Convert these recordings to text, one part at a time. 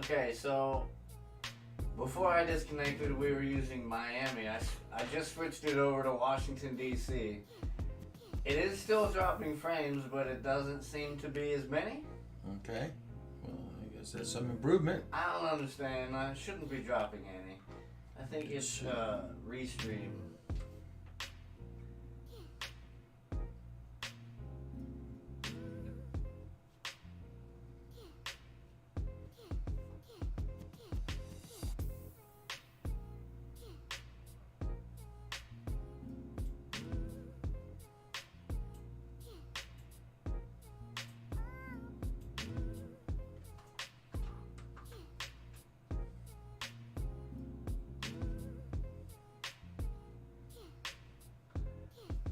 Okay, so before I disconnected, we were using Miami. I just switched it over to Washington, D.C. It is still dropping frames, but it doesn't seem to be as many. Okay. Well, I guess that's some improvement. I don't understand. I shouldn't be dropping any. I think it's restream.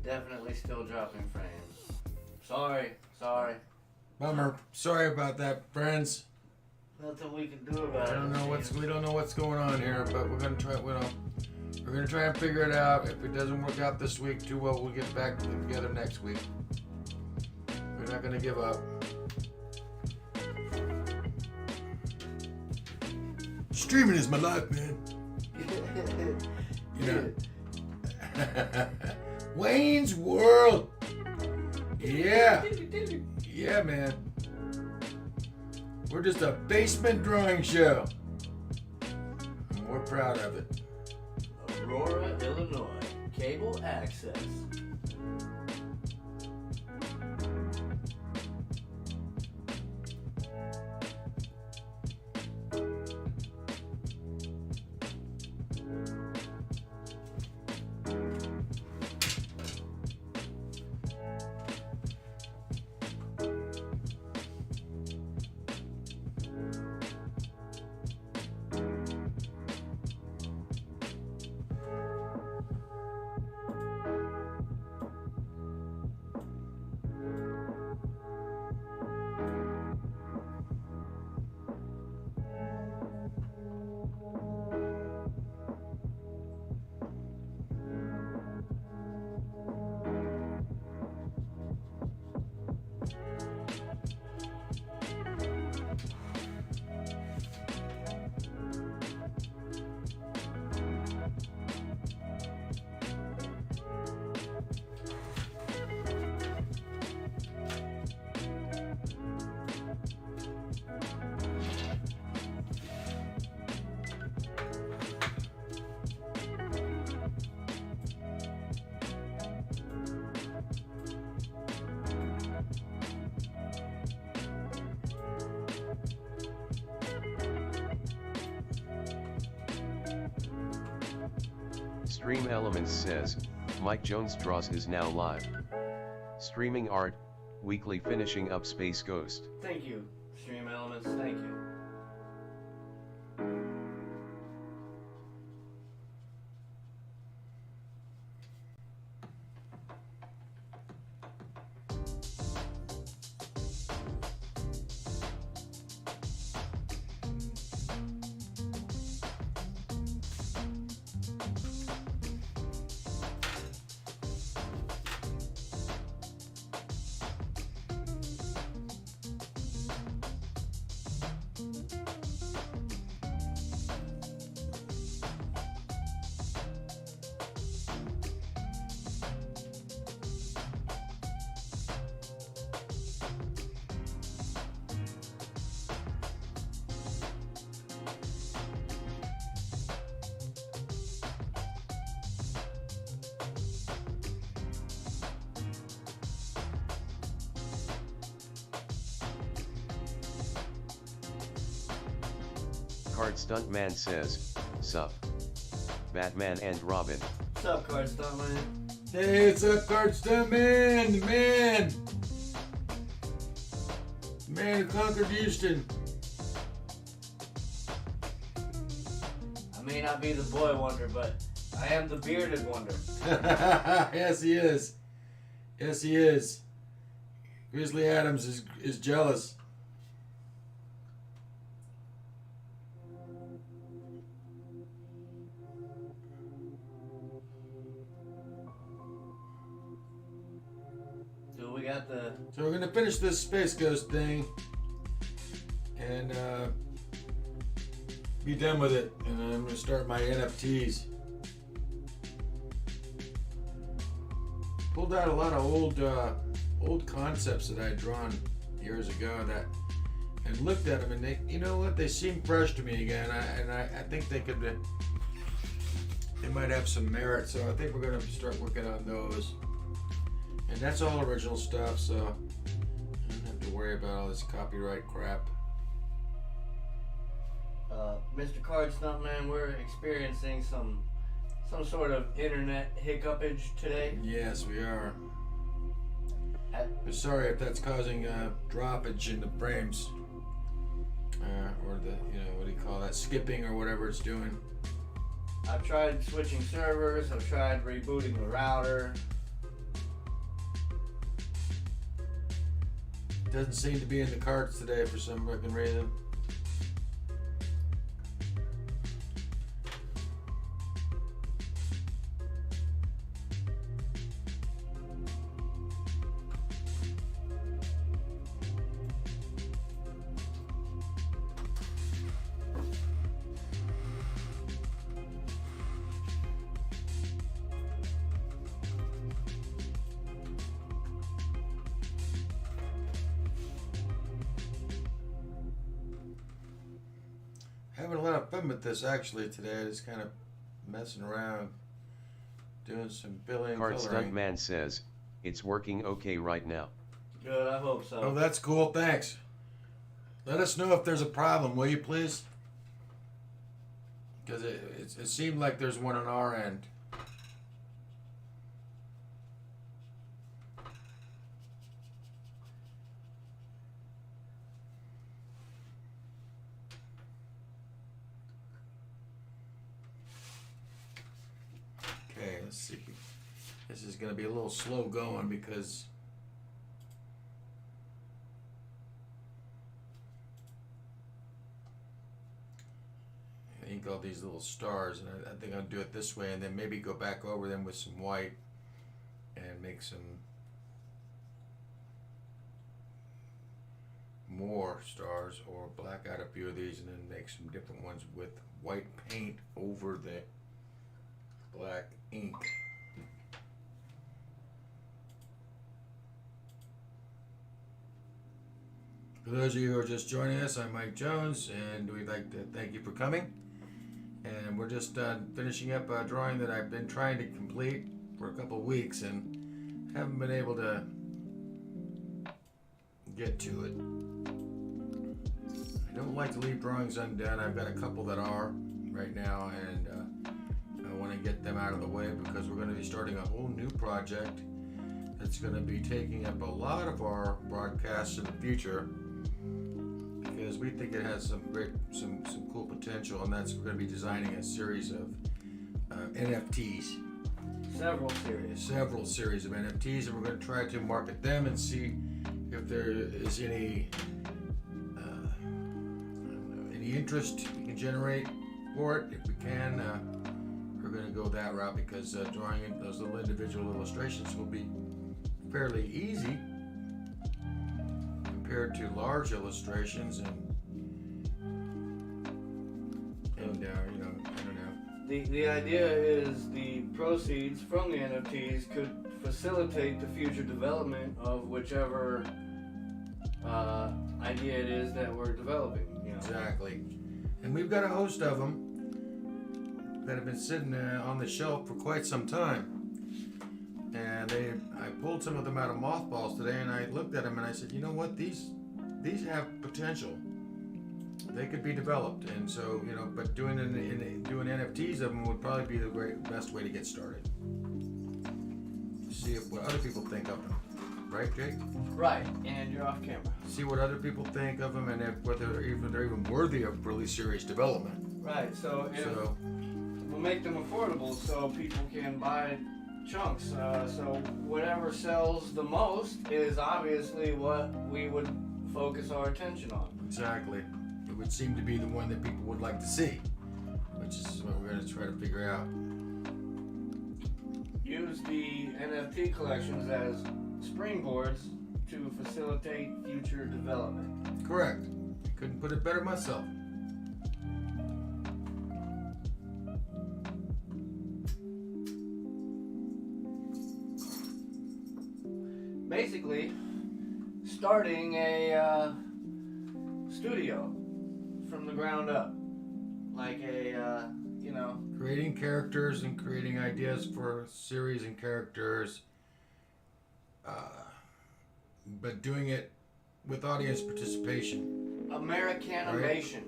Definitely still dropping frames. Sorry. Bummer. Sorry about that, friends. Nothing we can do about I it. don't know we don't know what's going on here, but we're gonna try. We're gonna try and figure it out. If it doesn't work out this week too well, we'll get back together next week. We're not gonna give up. Streaming is my life, man. You know. Wayne's World. Yeah. Yeah, man. We're just a basement drawing show. And we're proud of it. Aurora, Illinois. Cable access. Stream Elements says, Mike Jones Draws is now live. Streaming art, weekly finishing up Space Ghost. Thank you, Stream Elements. Thank you. Card Stuntman says, Sup. Batman and Robin. What's up, Card Stuntman? Hey, it's up, Card Stuntman, the man. The man who conquered Houston. I may not be the boy wonder, but I am the bearded wonder. Yes, he is. Yes, he is. Grizzly Adams is jealous. So we got the... So we're gonna finish this Space Ghost thing, and be done with it, and then I'm gonna start my NFTs. Pulled out a lot of old concepts that I had drawn years ago that, and looked at them, and they, you know what, they seem fresh to me again. I think they could, they might have some merit. So I think we're gonna start working on those. And that's all original stuff, so I don't have to worry about all this copyright crap. Mr. Card Stuntman, we're experiencing some sort of internet hiccupage today. Yes, we are. I'm sorry if that's causing droppage in the frames, or the, you know, what do you call that, skipping or whatever it's doing. I've tried switching servers. I've tried rebooting the router. Doesn't seem to be in the cards today for some fucking reason. Having a lot of fun with this actually today. Just kind of messing around, doing some billing, Card coloring. Stuntman says, it's working okay right now. Good, I hope so. Oh, that's cool. Thanks. Let us know if there's a problem, will you, please? Because it seemed like there's one on our end. Okay, let's see. This is going to be a little slow going because I ink all these little stars, and I think I'll do it this way, and then maybe go back over them with some white and make some more stars, or black out a few of these and then make some different ones with white paint over the black ink. For those of you who are just joining us, I'm Mike Jones, and we'd like to thank you for coming. And we're just finishing up a drawing that I've been trying to complete for a couple of weeks and haven't been able to get to it. I don't like to leave drawings undone. I've got a couple that are right now, and I want to get them out of the way because we're going to be starting a whole new project that's going to be taking up a lot of our broadcasts in the future, because we think it has some cool potential, and that's, we're going to be designing a series of NFTs. Several series of NFTs, and we're going to try to market them and see if there is any interest we can generate for it. If we can, we're going to go that route, because drawing in those little individual illustrations will be fairly easy compared to large illustrations, and you know, I don't know. The idea is the proceeds from the NFTs could facilitate the future development of whichever idea it is that we're developing. You know? Exactly. And we've got a host of them that have been sitting on the shelf for quite some time. And I pulled some of them out of mothballs today, and I looked at them and I said, you know what, these have potential. They could be developed, and so, you know, but doing NFTs of them would probably be the best way to get started. See what other people think of them, right, Jake? Right, and you're off camera. See what other people think of them, and whether they're even worthy of really serious development. Right, so we'll make them affordable so people can buy chunks. So whatever sells the most is obviously what we would focus our attention on. Exactly. It would seem to be the one that people would like to see, which is what we're going to try to figure out. Use the NFT collections as springboards to facilitate future development. Correct. Couldn't put it better myself. basically starting a studio from the ground up, like a Creating characters and creating ideas for series and characters, but doing it with audience participation. Americanimation.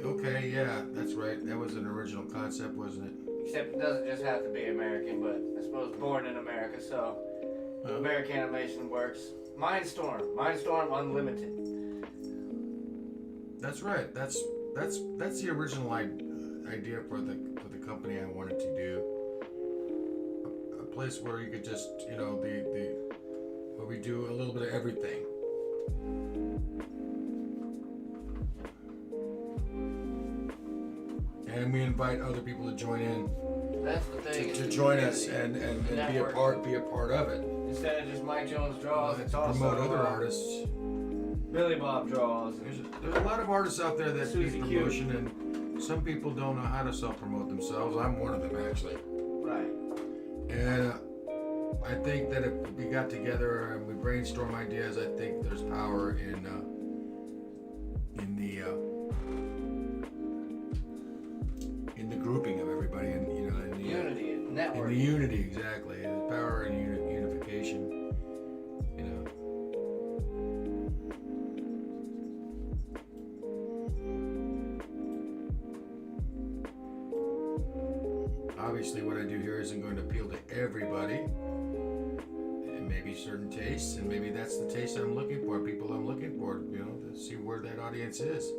Okay, yeah, that's right. That was an original concept, wasn't it? Except it doesn't just have to be American, but I suppose born in America, so Americanimation works. Mindstorm Unlimited. That's right. That's the original idea for the company I wanted to do. A place where you could just, where we do a little bit of everything. And we invite other people to join in. That's the thing. To join us and be a part of it. Instead of just Mike Jones Draws, it's to also promote other artists. Billy Bob Draws. There's a lot of artists out there that Susie need promotion, and some people don't know how to self-promote themselves. I'm one of them, actually. Right. And I think that if we got together and we brainstorm ideas, I think there's power in the grouping of everybody, and in the Unity and network. in the unity, exactly. There's power in unification. Obviously, what I do here isn't going to appeal to everybody, and maybe certain tastes, and maybe that's the taste I'm looking for, people I'm looking for, to see where that audience is.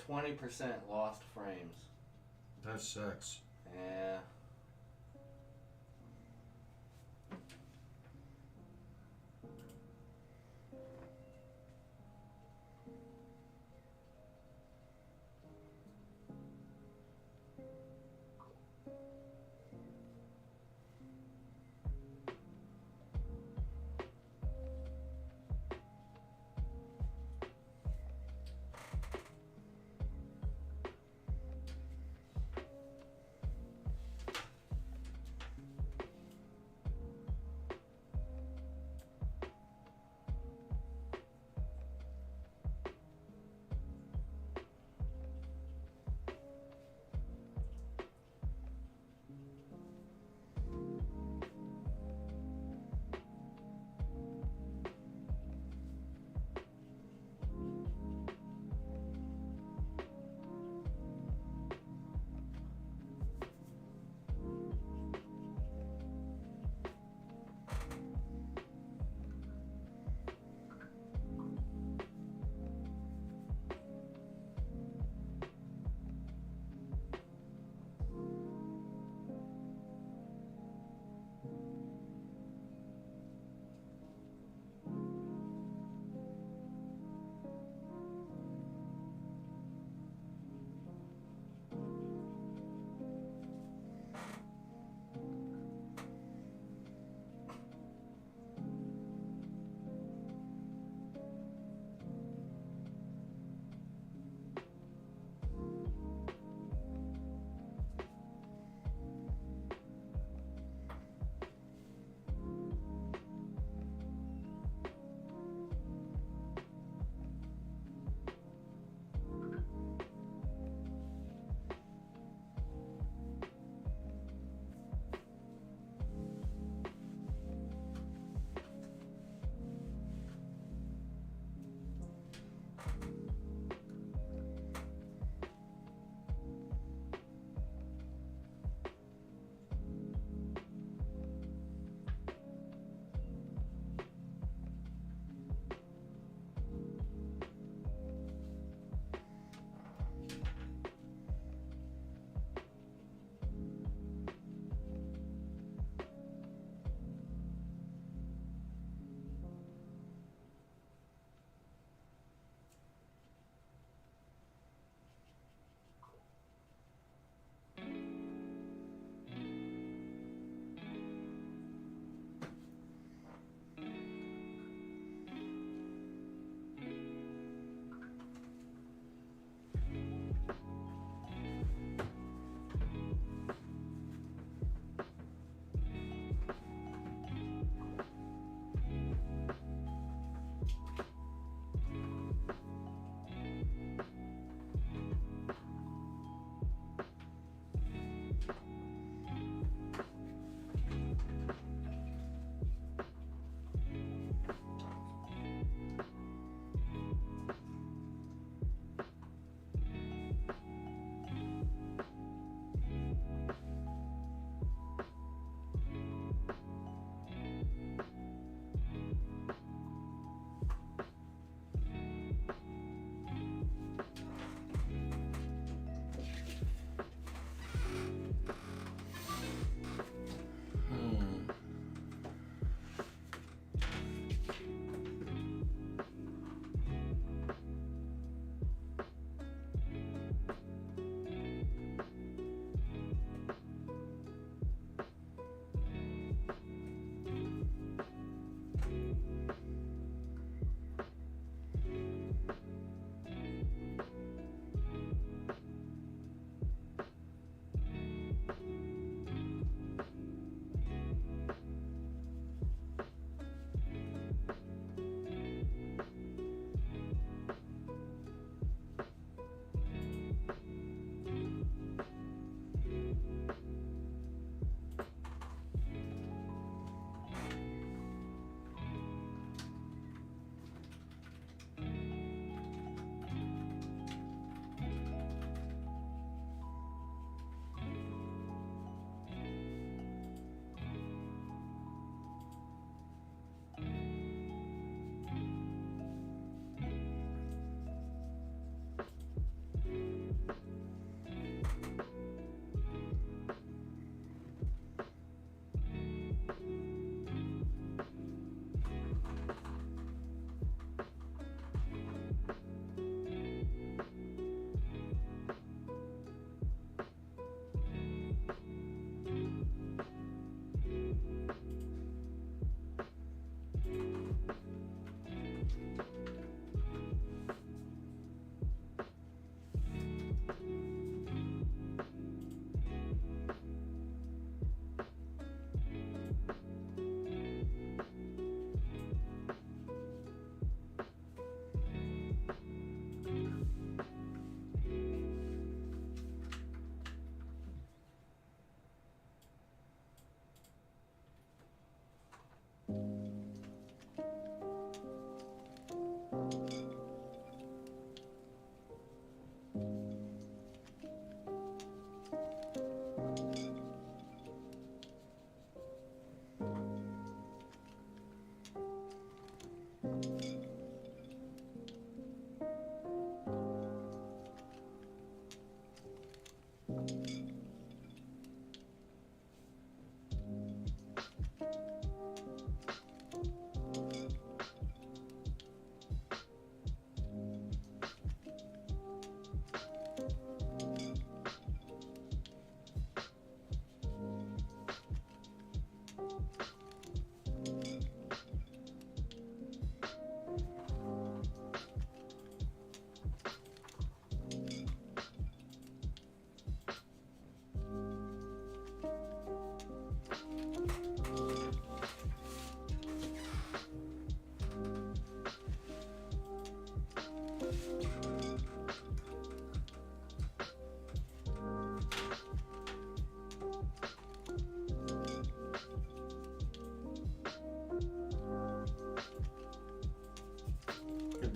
20% lost frames. That sucks. Yeah.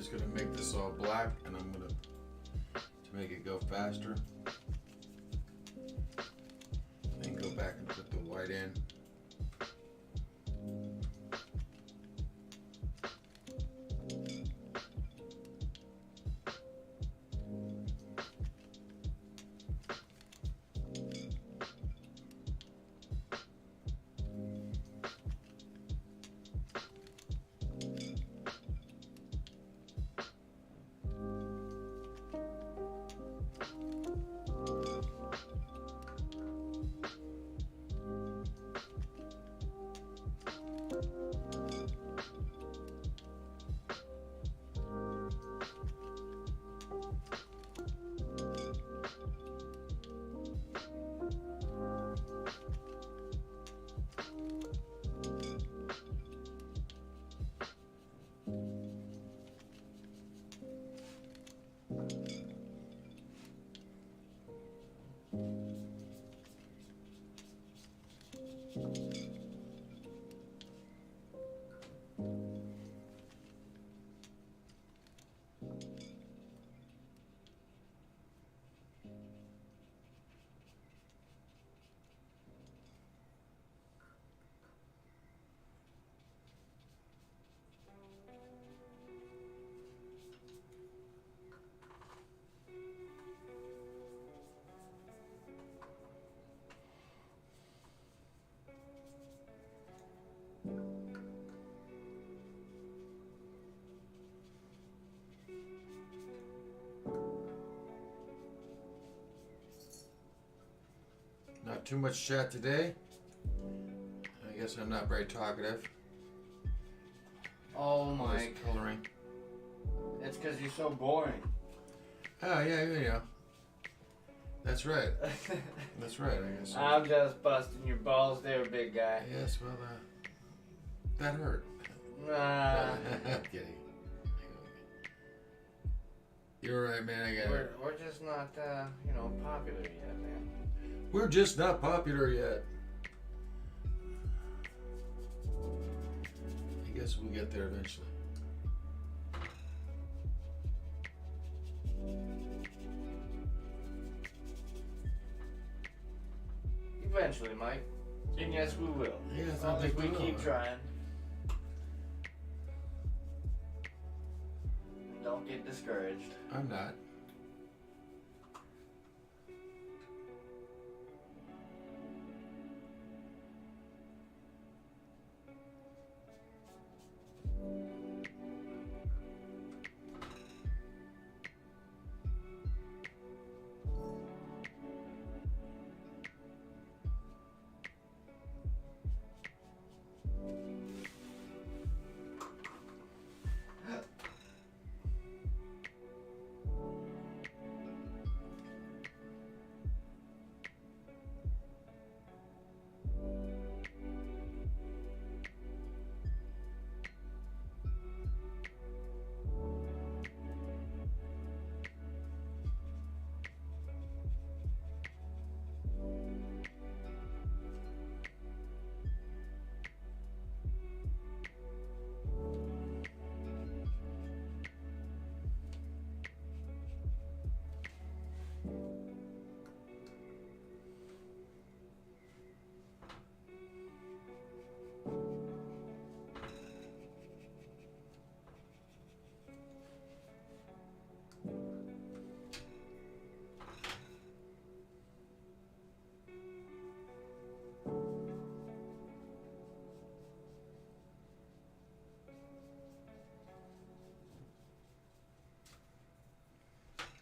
just gonna make this all black, and I'm gonna, to make it go faster, then go back and put the white in. Not too much chat today. I guess I'm not very talkative. Oh, Mike. Just coloring. It's because you're so boring. Oh, yeah, you know. That's right. That's right, I guess. I'm just busting your balls there, big guy. Yes, well, that hurt. Nah. I'm kidding. You're right, man. I got it. We're just not, popular yet, man. We're just not popular yet. I guess we'll get there eventually. Eventually, Mike. And yes, we will. Yes, as I long as think we we keep will. trying. Don't get discouraged. I'm not.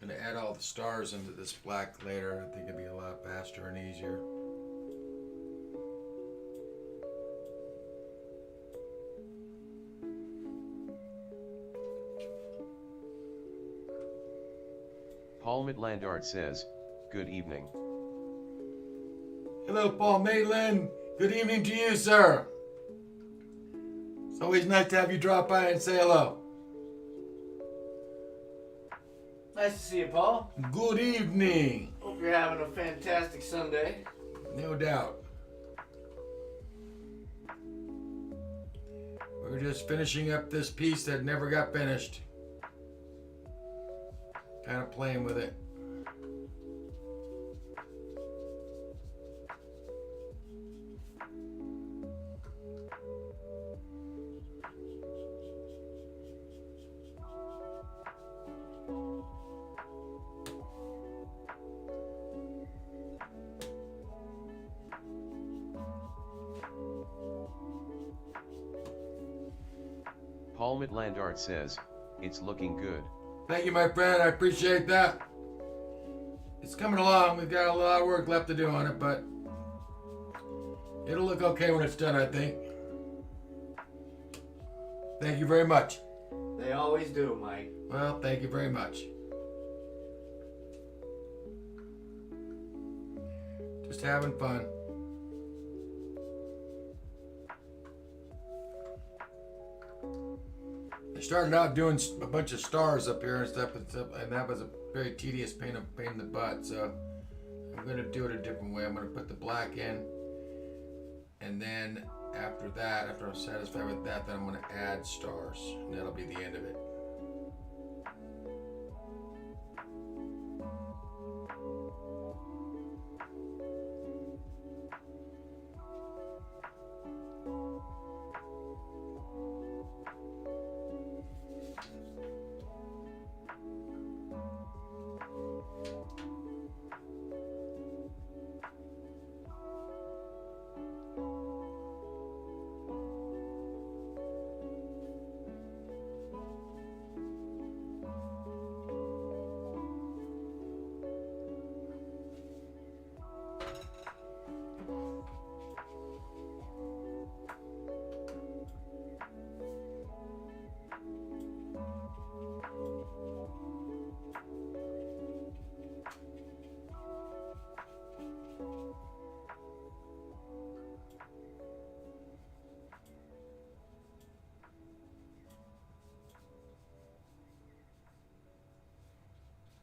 Gonna add all the stars into this black later. I think it'd be a lot faster and easier. Paul Midlandard says, good evening. Hello, Paul Maitland. Good evening to you, sir. It's always nice to have you drop by and say hello. Nice to see you, Paul. Good evening. Hope you're having a fantastic Sunday. No doubt. We're just finishing up this piece that never got finished. kind of playing with it. Paul Landart says, it's looking good. Thank you, my friend. I appreciate that. It's coming along. We've got a lot of work left to do on it, but it'll look okay when it's done, I think. Thank you very much. They always do, Mike. Well, thank you very much. Just having fun. I started out doing a bunch of stars up here and stuff, and that was a very tedious pain in the butt. So I'm going to do it a different way. I'm going to put the black in, and then after that, after I'm satisfied with that, then I'm going to add stars, and that'll be the end of it.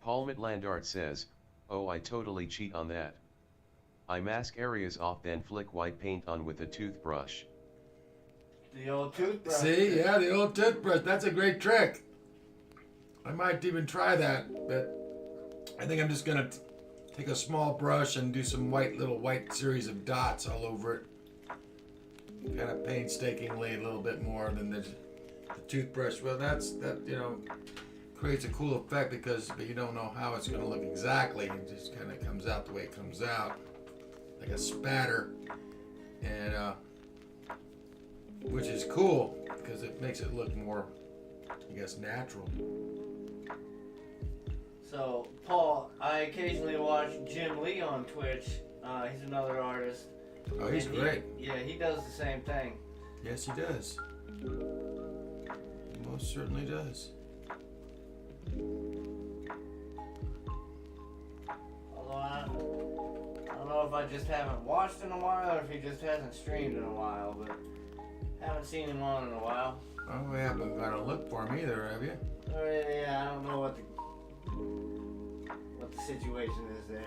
Paul Landart says, oh, I totally cheat on that. I mask areas off then flick white paint on with a toothbrush. The old toothbrush. See, yeah, the old toothbrush. That's a great trick. I might even try that, but I think I'm just gonna take a small brush and do some little white series of dots all over it. Kind of painstakingly, a little bit more than the toothbrush. Well, that creates a cool effect but you don't know how it's gonna look exactly. It just kind of comes out the way it comes out, like a spatter, and which is cool because it makes it look more, I guess, natural. So, Paul, I occasionally watch Jim Lee on Twitch. He's another artist. Oh, he's And great. He does the same thing. Yes, he does. He most certainly does. Although I don't know if I just haven't watched in a while or if he just hasn't streamed in a while, but haven't seen him on in a while. Oh, we haven't got to look for him either, have you? Yeah, I don't know what the situation is there.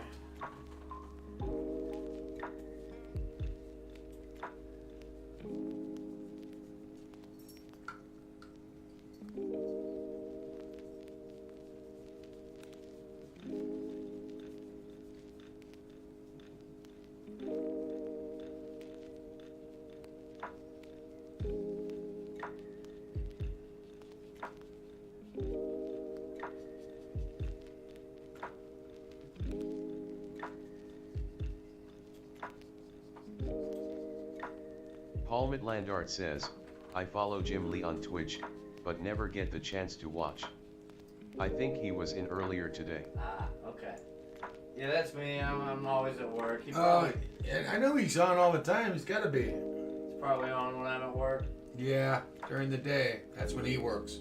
Paul Landart says, I follow Jim Lee on Twitch, but never get the chance to watch. I think he was in earlier today. Ah, okay. Yeah, that's me. I'm always at work. I know he's on all the time. He's got to be. He's probably on when I'm at work. Yeah, during the day. That's when he works.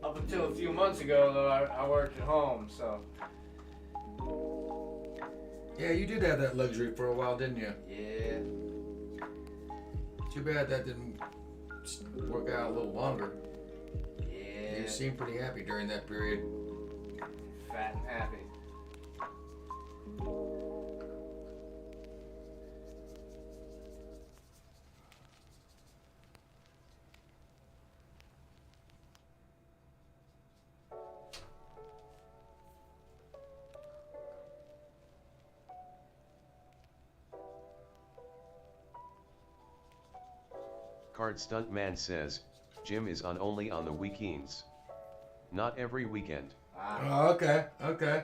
Up until a few months ago, though, I worked at home, so. Yeah, you did have that luxury for a while, didn't you? Yeah. Too bad that didn't work out a little longer. Yeah. You seemed pretty happy during that period. Fat and happy. Cart Stuntman says, Jim is on only on the weekends. Not every weekend. Ah, Oh, okay. okay.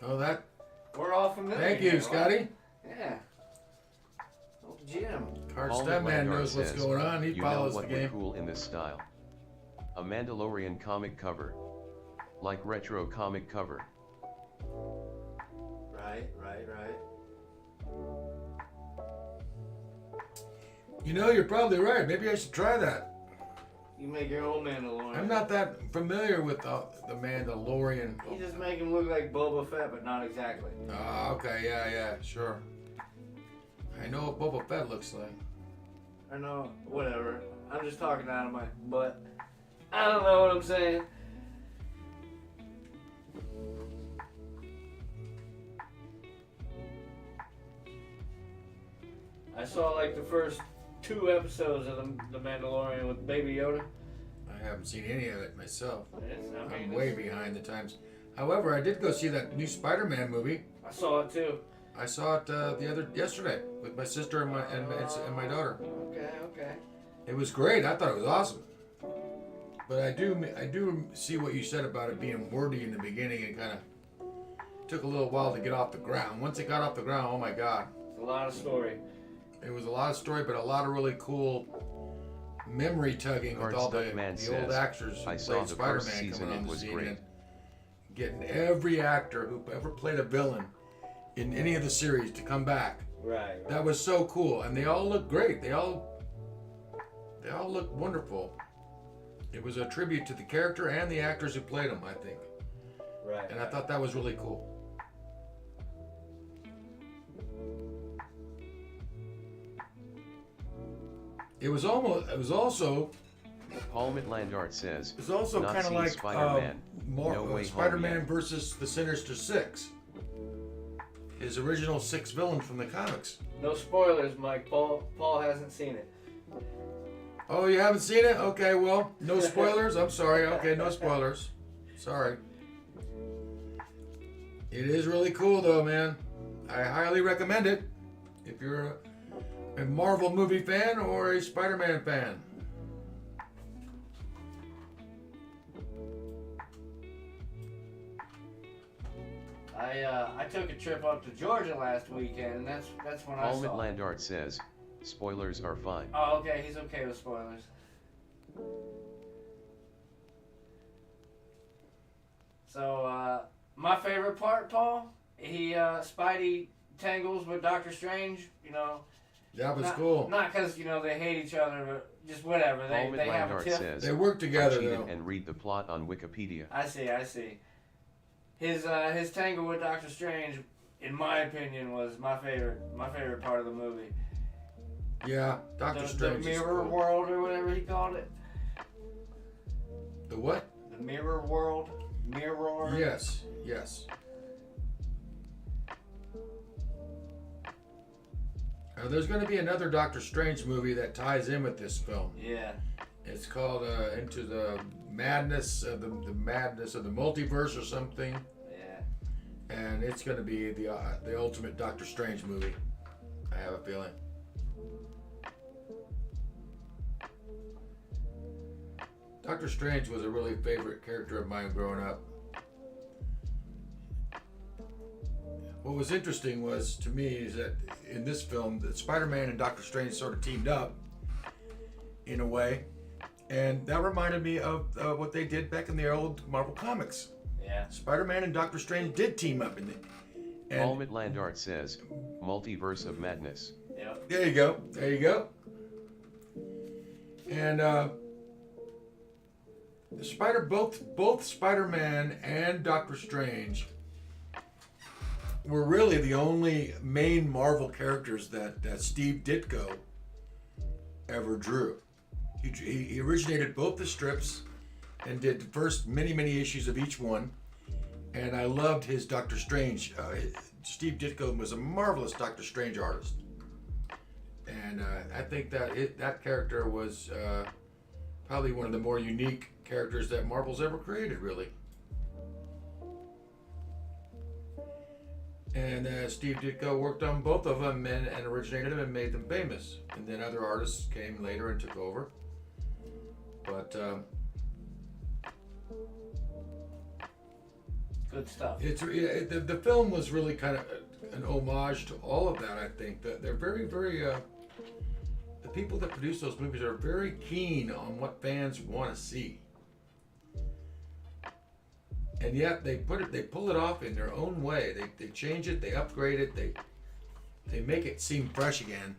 Oh, that. We're all familiar. Thank you, here, Scotty. Yeah. Oh, Jim. Cart Paul Stuntman Landard knows what's says, going on. He you know follows the what would game. cool in this style? A Mandalorian comic cover. Like retro comic cover. Right. You know, you're probably right. Maybe I should try that. You make your own Mandalorian. I'm not that familiar with the Mandalorian. You just make him look like Boba Fett, but not exactly. Okay, yeah, sure. I know what Boba Fett looks like. I know, whatever. I'm just talking out of my butt. I don't know what I'm saying. I saw like the first 2 episodes of the Mandalorian with Baby Yoda. I haven't seen any of it myself. I'm it's- way behind the times. However, I did go see that new Spider-Man movie. I saw it too. I saw it yesterday with my sister and my daughter. Okay. It was great. I thought it was awesome. But I do see what you said about it being wordy in the beginning and kind of took a little while to get off the ground. Once it got off the ground, oh my God. It's a lot of story. It was a lot of story, but a lot of really cool memory tugging with Cart all the Stuntman old says, actors who I saw played the Spider-Man first season, coming on it the was scene great. and getting every actor who ever played a villain in any of the series to come back. Right. That was so cool, and they all look great. They all look wonderful. It was a tribute to the character and the actors who played them, I think. Right. And I thought that was really cool. It was also Paul Landard says, It's also Not kind of seen like Spider-Man. No Way Home Spider-Man yet. versus the Sinister Six. His original 6 villains from the comics. No spoilers, Mike. Paul hasn't seen it. Oh, you haven't seen it? Okay, well, no spoilers. I'm sorry. Okay, no spoilers. Sorry. It is really cool, though, man. I highly recommend it if you're a Marvel movie fan or a Spider-Man fan. I took a trip up to Georgia last weekend, and that's when I Paul saw it. Landard says, spoilers are fine. Oh, okay, he's okay with spoilers. So, my favorite part, Paul, Spidey tangles with Doctor Strange, That was not, cool. Not because, they hate each other, but just whatever. Paul They have a Landard tiff. says, They work I together, cheated though. and read the plot on Wikipedia. I see. His tangle with Doctor Strange, in my opinion, was my favorite part of the movie. Yeah, Doctor The Strange. is mirror cool. world, or whatever he called it. The what? The mirror world. Mirror. Yes. There's going to be another Doctor Strange movie that ties in with this film. Yeah. It's called Into the Madness of the Madness of the Multiverse or something, Yeah. and it's going to be the ultimate Doctor Strange movie. I have a feeling. Doctor Strange was a really favorite character of mine growing up. What was interesting was, to me, is that in this film, that Spider-Man and Doctor Strange sort of teamed up in a way, and that reminded me of what they did back in the old Marvel comics. Yeah. Spider-Man and Doctor Strange did team up in it. Paul Landard says, Multiverse of Madness. Yep. There you go. And both Spider-Man and Doctor Strange were really the only main Marvel characters that Steve Ditko ever drew. He originated both the strips and did the first many issues of each one. And I loved his Doctor Strange. Steve Ditko was a marvelous Doctor Strange artist. And I think that character was probably one of the more unique characters that Marvel's ever created, really. And Steve Ditko worked on both of them and originated them and made them famous. And then other artists came later and took over. But Good stuff. the film was really kind of an homage to all of that. I think that they're very, very. The people that produce those movies are very keen on what fans want to see. And yet they pull it off in their own way. They change it, they upgrade it, they make it seem fresh again.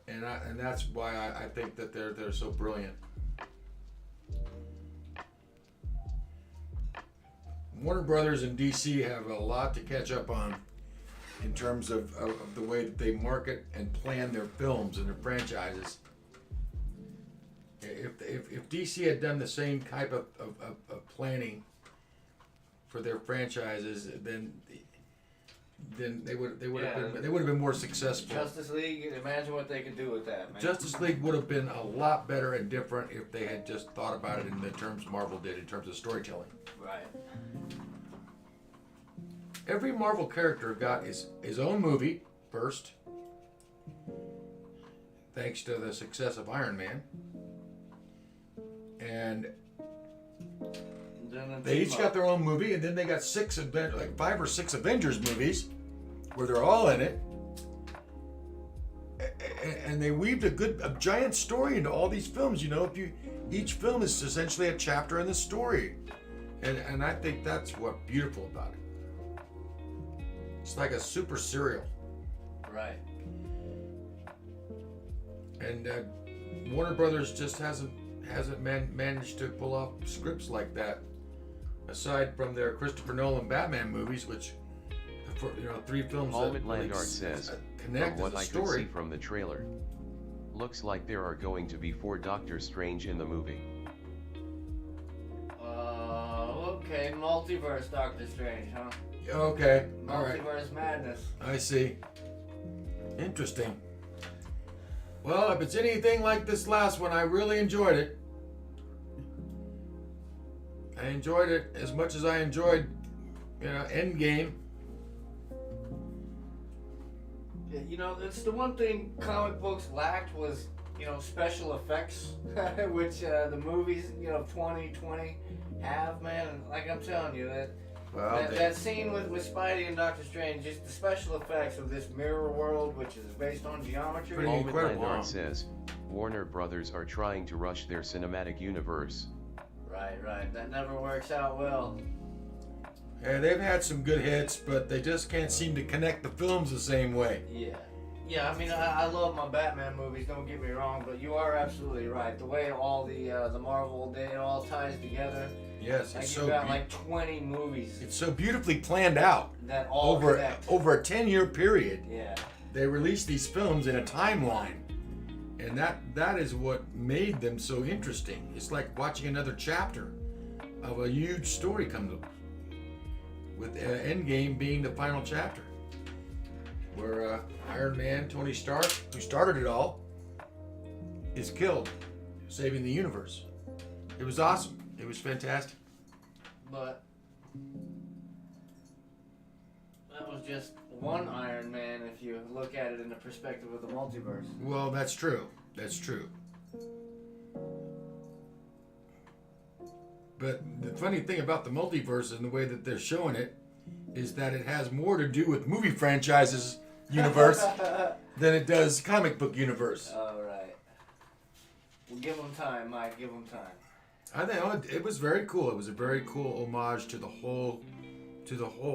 And that's why I think that they're so brilliant. Warner Brothers and DC have a lot to catch up on in terms of the way that they market and plan their films and their franchises. If DC had done the same type of planning for their franchises, then they would have been more successful. Justice League, imagine what they could do with that, man. Justice League would have been a lot better and different if they had just thought about it in the terms Marvel did in terms of storytelling. Right. Every Marvel character got his own movie first, thanks to the success of Iron Man, and they each got their own movie, and then they got 5 or 6 Avengers movies where they're all in it, and they weaved a giant story into all these films. You know, each film is essentially a chapter in the story, and I think that's what's beautiful about it. It's like a super serial. Right. And Warner Brothers just hasn't managed to pull off scripts like that. Aside from their Christopher Nolan Batman movies, which, 3 films Paul that Landart says, connect from what as a I story. could see from the trailer, looks like there are going to be 4 Doctor Strange in the movie. Okay, multiverse Doctor Strange, huh? Okay, all right. Multiverse madness. I see. Interesting. Well, if it's anything like this last one, I really enjoyed it. I enjoyed it as much as I enjoyed, Endgame. Yeah, it's the one thing comic books lacked was, special effects, which the movies, 2020 have, man. And like I'm telling you, that scene with Spidey and Doctor Strange, just the special effects of this mirror world, which is based on geometry. Pretty Paul incredible. Landart says, Warner Brothers are trying to rush their cinematic universe. Right. That never works out well. Yeah, they've had some good hits, but they just can't seem to connect the films the same way. Yeah. I mean, I love my Batman movies. Don't get me wrong, but you are absolutely right. The way all the Marvel, it all ties together. Yes, Like it's you've so got like 20 movies it's so beautifully planned out that all connect. over a 10-year period. Yeah. They released these films in a timeline, and that is what made them so interesting. It's like watching another chapter of a huge story come up, with Endgame being the final chapter, where Iron Man, Tony Stark, who started it all, is killed, saving the universe. It was awesome. It was fantastic. But that was just one Iron Man if you look at it in the perspective of the multiverse. Well, that's true. That's true. But the funny thing about the multiverse and the way that they're showing it is that it has more to do with movie franchises universe than it does comic book universe. All right. Well, give them time, Mike. Give them time. I think it was very cool. It was a very cool homage to the whole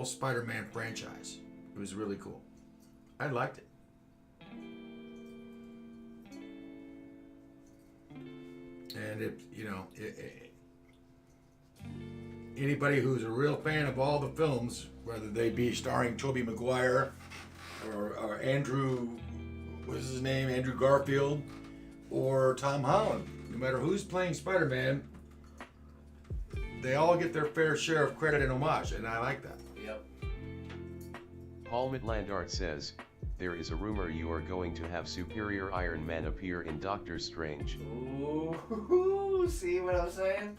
Spider-Man franchise. It was really cool. I liked it. And anybody who's a real fan of all the films, whether they be starring Tobey Maguire or Andrew, what's his name, Andrew Garfield, or Tom Holland, no matter who's playing Spider-Man, they all get their fair share of credit and homage, and I like that. Yep. Paul Landart says, there is a rumor you are going to have Superior Iron Man appear in Doctor Strange. Ooh, see what I'm saying?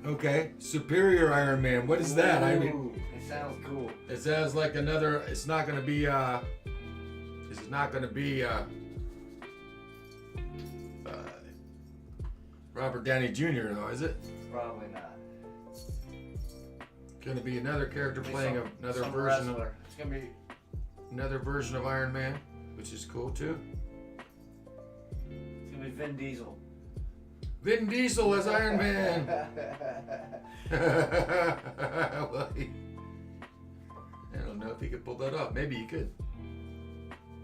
Okay, Superior Iron Man. What is that? I mean, Ooh, it sounds cool. it sounds like another. It's not gonna be. This is not gonna be. Robert Downey Jr. though, is it? Probably not. Gonna be another character Be playing another some version of wrestler. It's gonna be Iron Man, which is cool too. it's gonna be Vin Diesel. Vin Diesel as Iron Man. Well, I don't know if he could pull that off. Maybe he could.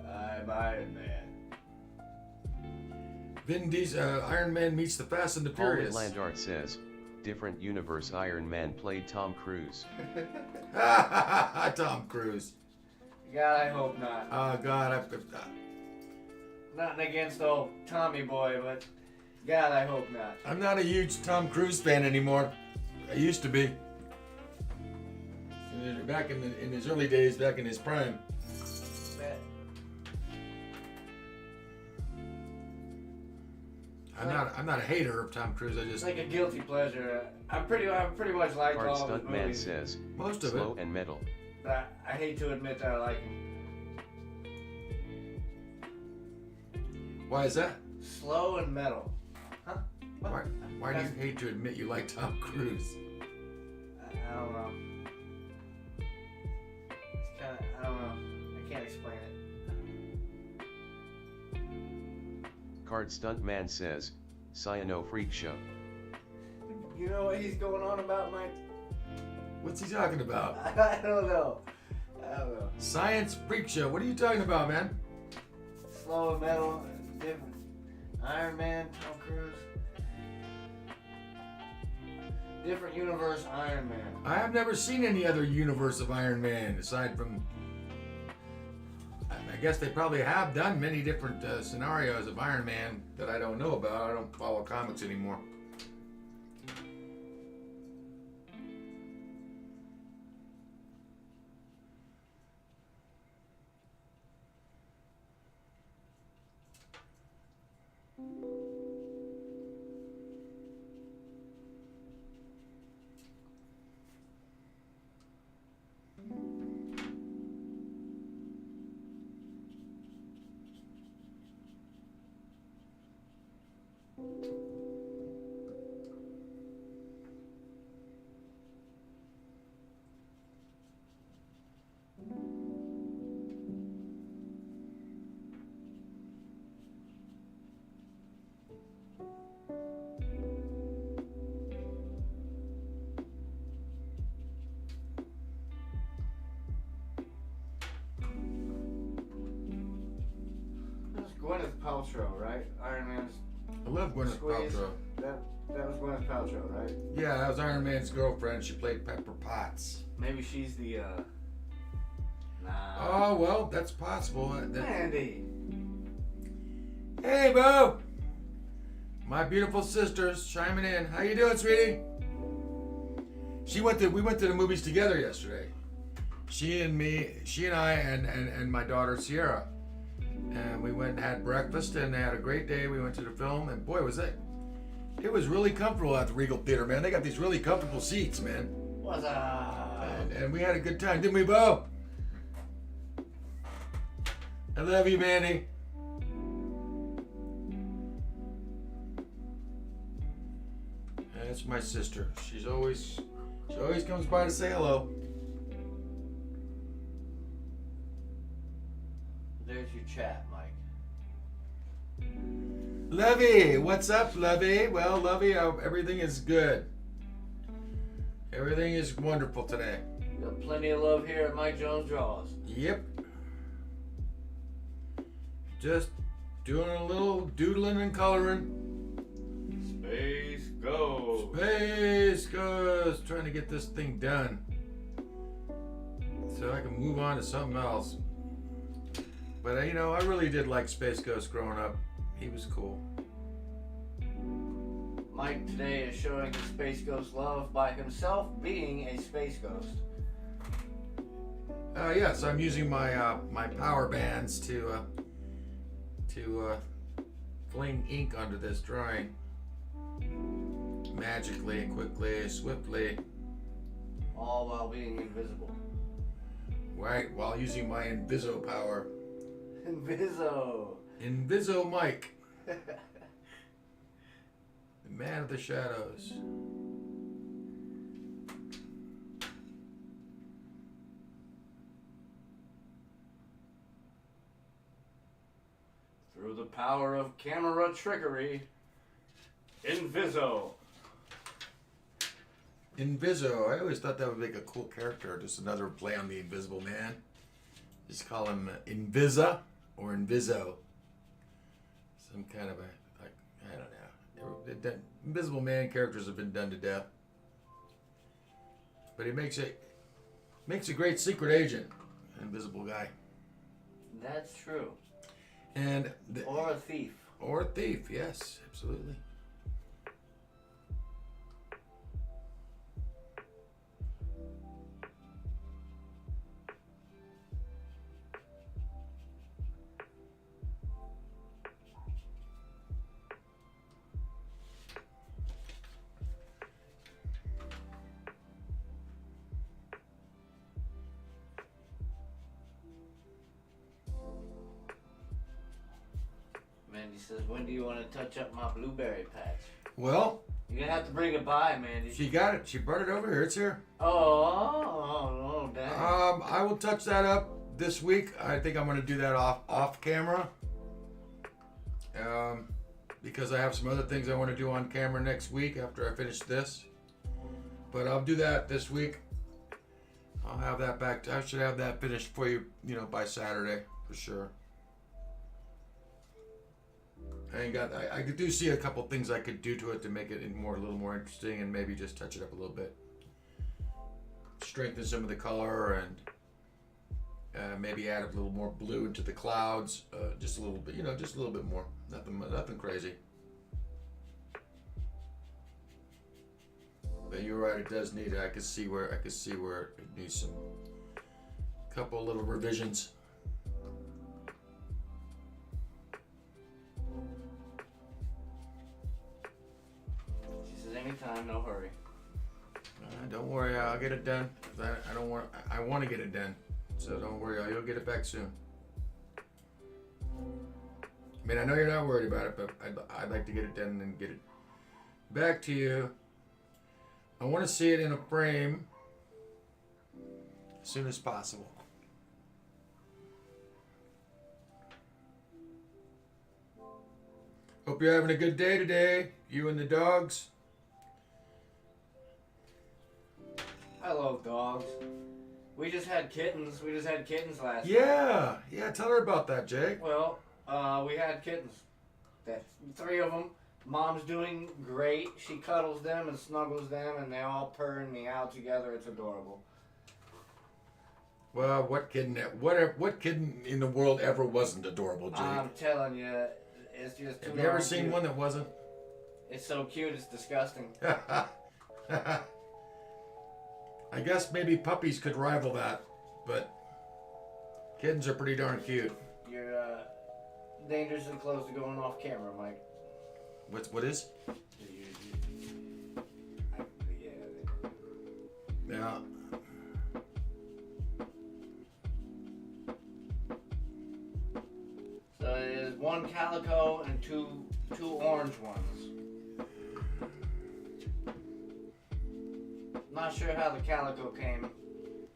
I'm Iron Man. Vin Diesel, Iron Man meets the Fast and the Paul Furious. Landart says, different universe Iron Man played Tom Cruise. Tom Cruise. God, I hope not. Oh God, Nothing against old Tommy Boy, but God, I hope not. I'm not a huge Tom Cruise fan anymore. I used to be. Back in his early days, back in his prime. That- I'm not a hater of Tom Cruise. I It's just like a guilty pleasure. I pretty much like Art all of his Stuntman movies. says, most of slow it. and metal. But I hate to admit that I like him. Why is that? Slow and metal. Huh? What? Why do you hate to admit you like Tom Cruise? I don't know. It's kind of, I don't know. I can't explain it. Card Stuntman says, Cyano Freak Show. You know what he's going on about, Mike? What's he talking about? I don't know. Science Freak Show. What are you talking about, man? Slow and metal, different. Iron Man, Tom Cruise. Different universe Iron Man. I have never seen any other universe of Iron Man aside from. I guess they probably have done many different scenarios of Iron Man that I don't know about. I don't follow comics anymore. That's Gwyneth Paltrow, right? Iron Man's I love Gwyneth Squeeze. Paltrow. That was Gwyneth Paltrow, right? Yeah, that was Iron Man's girlfriend. She played Pepper Potts. Maybe she's the nah. Oh well, that's possible. Mandy. Hey, Bo! My beautiful sisters chiming in. How you doing, sweetie? We went to the movies together yesterday. She and I, and my daughter Sierra. And we went and had breakfast and had a great day. We went to the film, and boy, was it was really comfortable at the Regal Theater, man. They got these really comfortable seats, man. What's up? And we had a good time, didn't we, Bo? I love you, Mandy. That's my sister. She always comes by to say hello. There's your chat, Mike. Lovey, what's up, Lovey? Well, Lovey, everything is good. Everything is wonderful today. Got plenty of love here at Mike Jones Draws. Yep. Just doing a little doodling and coloring. Space go. Space Ghost, trying to get this thing done so I can move on to something else. But I really did like Space Ghost growing up. He was cool. Mike today is showing his Space Ghost love by himself being a Space Ghost. Yes, I'm using my my power bands to fling ink onto this drawing. magically, quickly, swiftly, all while being invisible. right, while using my Inviso power. Inviso. Inviso Mike, the man of the shadows. Through the power of camera trickery, Inviso. Inviso, I always thought that would make a cool character, just another play on the Invisible Man. Just call him Invisa or Inviso. Some kind of a, like, I don't know. Invisible Man characters have been done to death. But he makes a great secret agent, an invisible guy. That's true. And Or a thief. or a thief, yes, absolutely. Mandy says, when do you want to touch up my blueberry patch? Well, You're going to have to bring it by, Mandy. she got it. She brought it over here. It's here. Oh, dang. I will touch that up this week. I think I'm going to do that off camera. Because I have some other things I want to do on camera next week after I finish this. But I'll do that this week. I'll have that back. I should have that finished for you, by Saturday for sure. I do see a couple things I could do to it to make it a little more interesting, and maybe just touch it up a little bit, strengthen some of the color, and maybe add a little more blue into the clouds, just a little bit, just a little bit more. Nothing crazy. But you're right, it does need. I could see where it needs some couple little revisions. Anytime, no hurry. Don't worry, I'll get it done. I want to get it done, so don't worry. You'll get it back soon. I mean, I know you're not worried about it, but I'd like to get it done and get it back to you. I want to see it in a frame as soon as possible. Hope you're having a good day today, you and the dogs. I love dogs. We just had kittens. Last night. Yeah, tell her about that, Jake. Well, we had kittens. That's 3 of them. Mom's doing great. She cuddles them and snuggles them, and they all purr and meow together. It's adorable. Well, what kitten in the world ever wasn't adorable, Jake? I'm telling you, it's just too. Have you ever darn seen cute. one that wasn't? It's so cute. It's disgusting. I guess maybe puppies could rival that, but kittens are pretty darn cute. You're dangerously close to going off camera, Mike. What is? Yeah. So it is 1 calico and two orange ones. Not sure how the calico came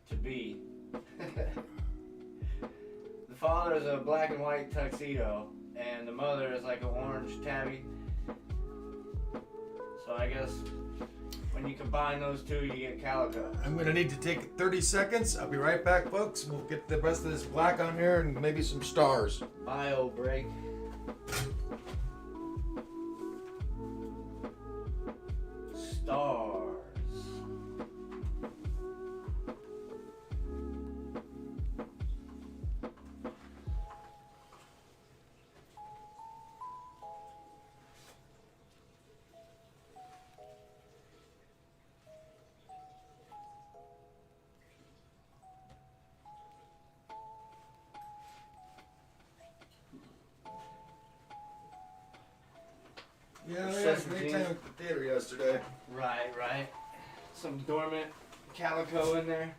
to be. The father is a black and white tuxedo, and the mother is like an orange tabby. So I guess when you combine those two, you get calico. I'm going to need to take 30 seconds. I'll be right back, folks. We'll get the rest of this black on here and maybe some stars. Bio break. Stars. Yeah, we had a great time at the theater yesterday. Right. Some dormant calico in there.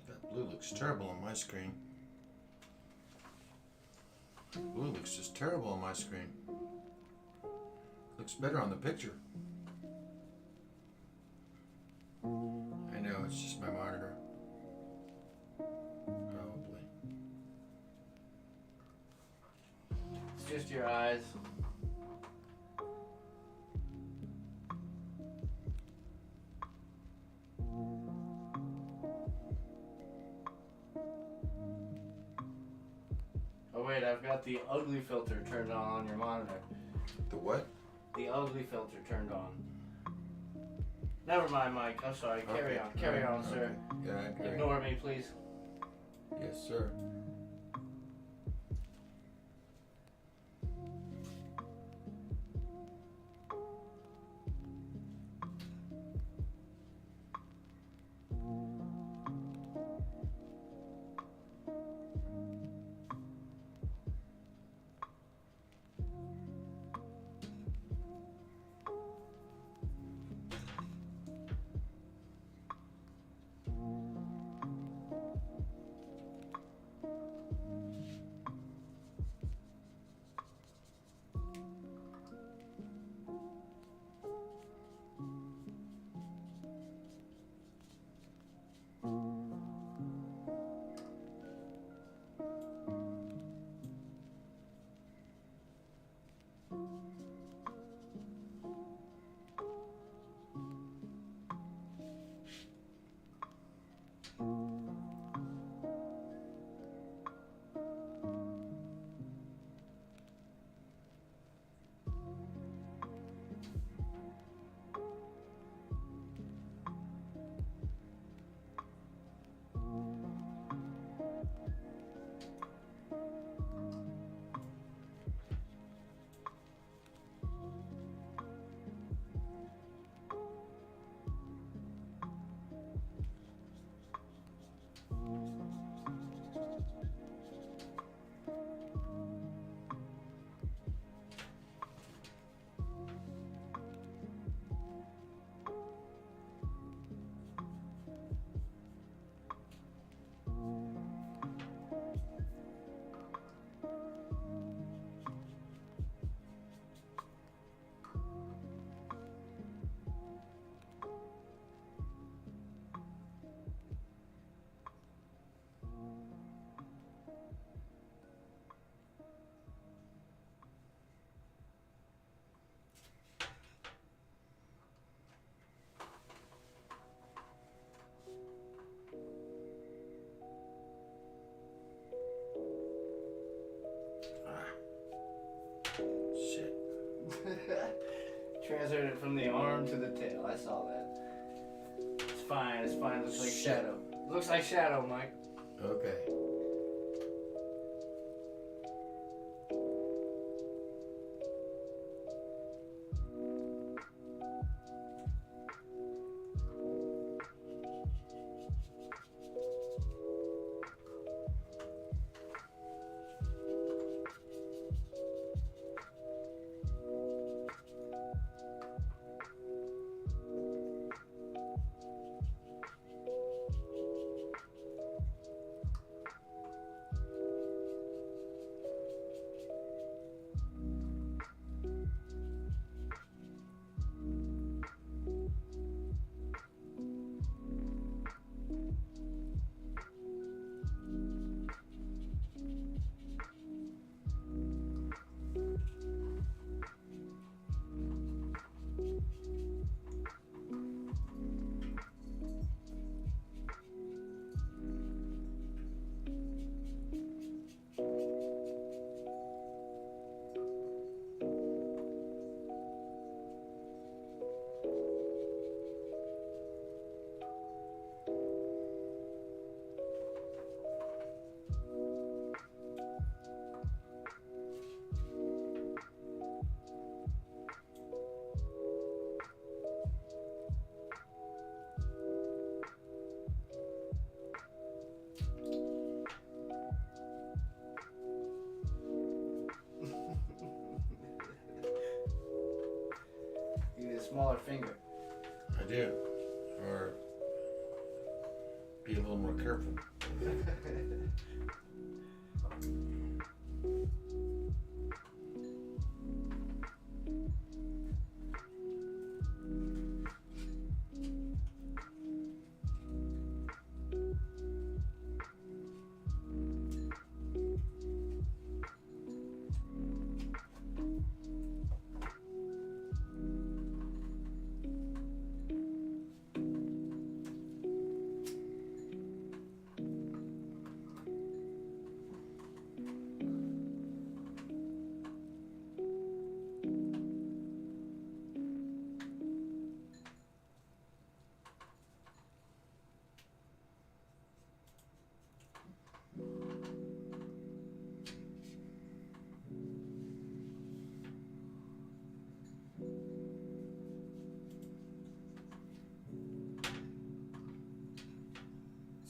That blue looks terrible on my screen. Blue looks just terrible on my screen. Looks better on the picture. I know, it's just my monitor. Probably. It's just your eyes. Oh wait, I've got the ugly filter turned on your monitor. The what? The ugly filter turned on. Never mind, Mike. I'm sorry. Carry on. Carry on, sir. Yeah, I agree. Ignore me, please. Yes, sir. Shit. Translated from the arm to the tail. I saw that. It's fine. It's fine. Looks like Shit. shadow. Looks like shadow, Mike. Okay. You need a smaller finger. I do. Or be a little more careful.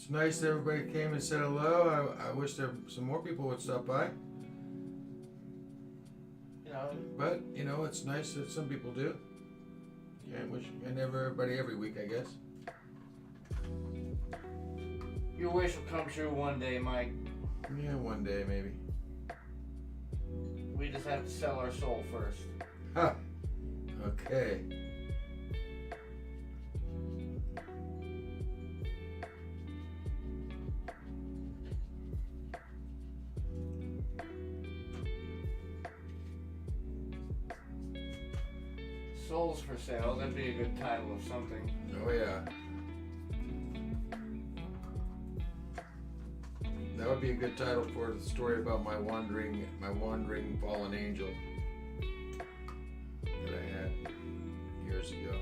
It's nice that everybody came and said hello. I wish there some more people would stop by. You know, But, it's nice that some people do. And everybody every week, I guess. your wish will come true one day, Mike. Yeah, one day maybe. We just have to sell our soul first. Huh. Okay. Souls for sale. That'd be a good title of something. Oh yeah. That would be a good title for the story about my wandering fallen angel that I had years ago.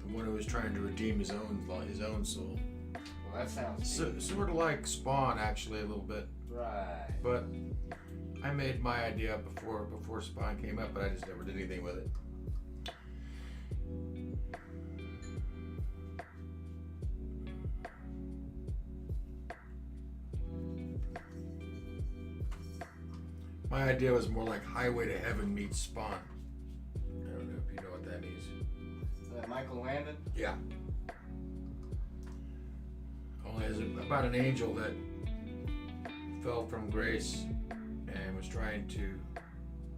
The one who was trying to redeem his own soul. Well, that sounds Sort of like Spawn, actually, a little bit. right. But I made my idea before Spawn came up, but I just never did anything with it. My idea was more like Highway to Heaven meets Spawn. I don't know if you know what that means. Is that Michael Landon? Yeah. Only it's about an angel that fell from grace and was trying to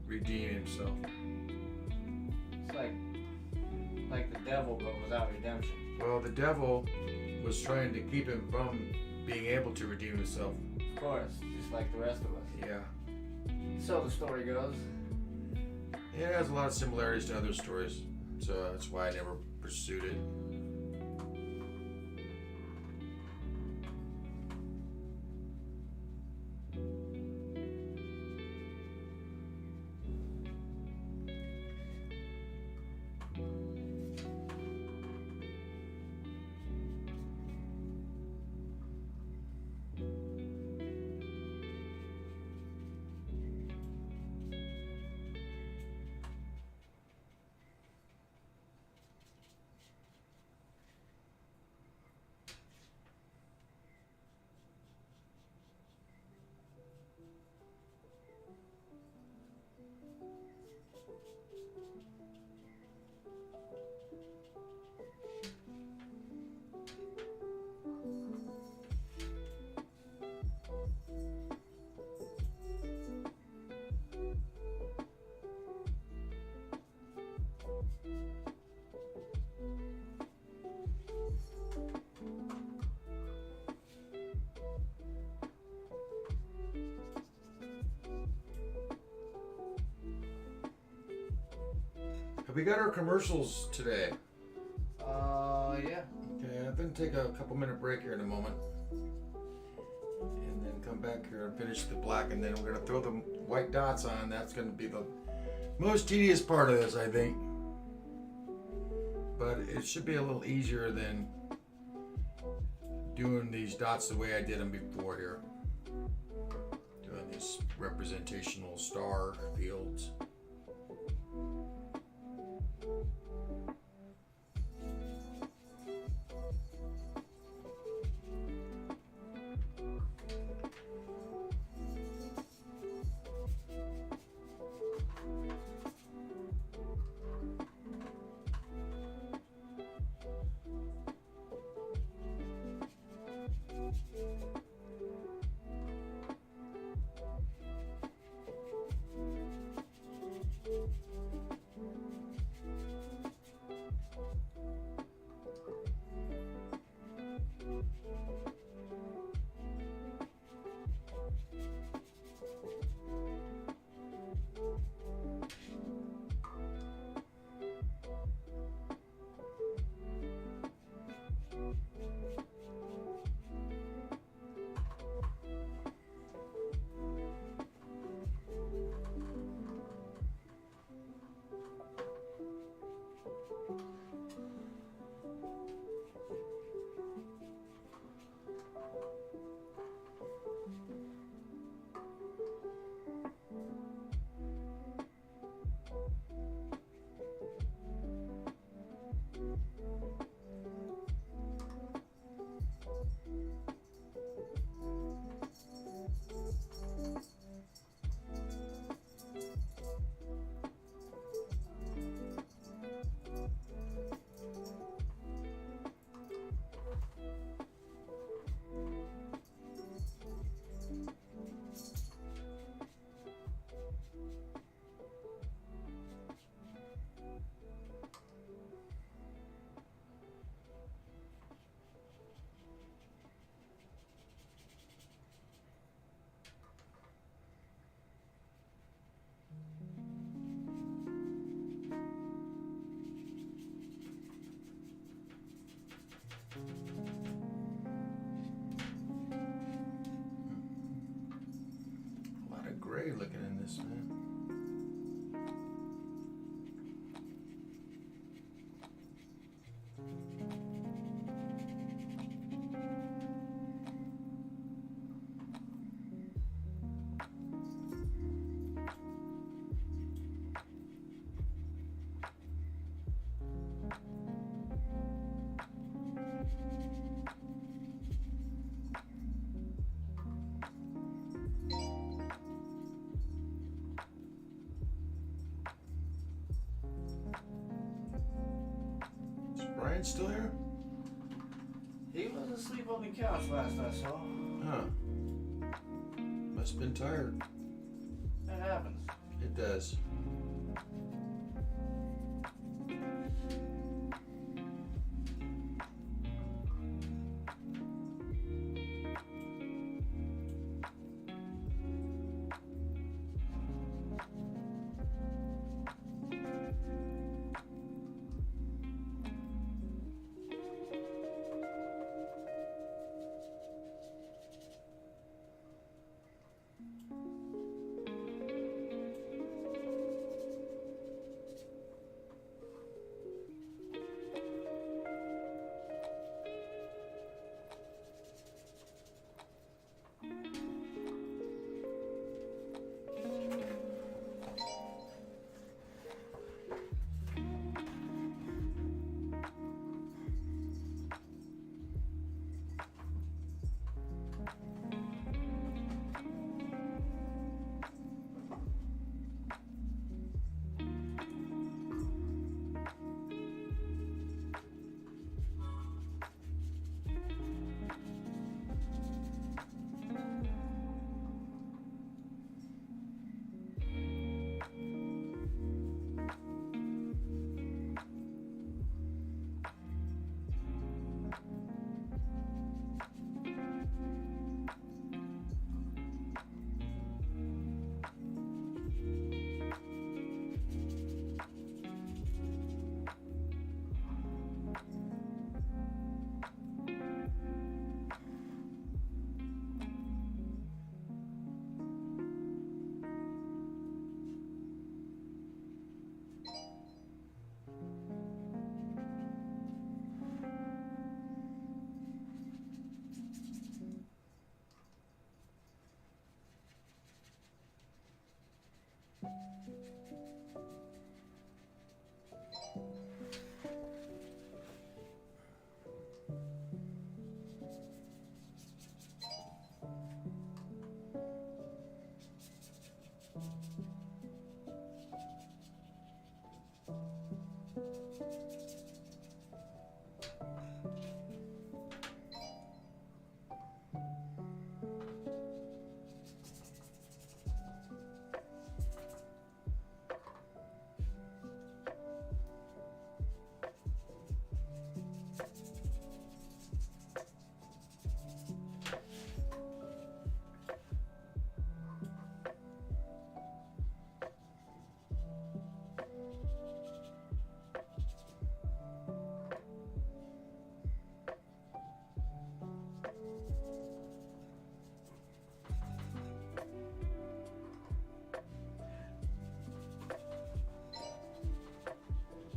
redeem himself. It's like the devil, but without redemption. Well, the devil was trying to keep him from being able to redeem himself. Of course, just like the rest of us. Yeah. So the story goes. It has a lot of similarities to other stories, so that's why I never pursued it. Have we got our commercials today? Yeah. Okay, I'm going to take a couple minute break here in a moment. And then come back here and finish the black, and then we're going to throw the white dots on. That's going to be the most tedious part of this, I think. But it should be a little easier than doing these dots the way I did them before here. Doing these representational star fields. this, man. Is Brian still here? He was asleep on the couch last I saw. Huh. Must have been tired. That happens. It does.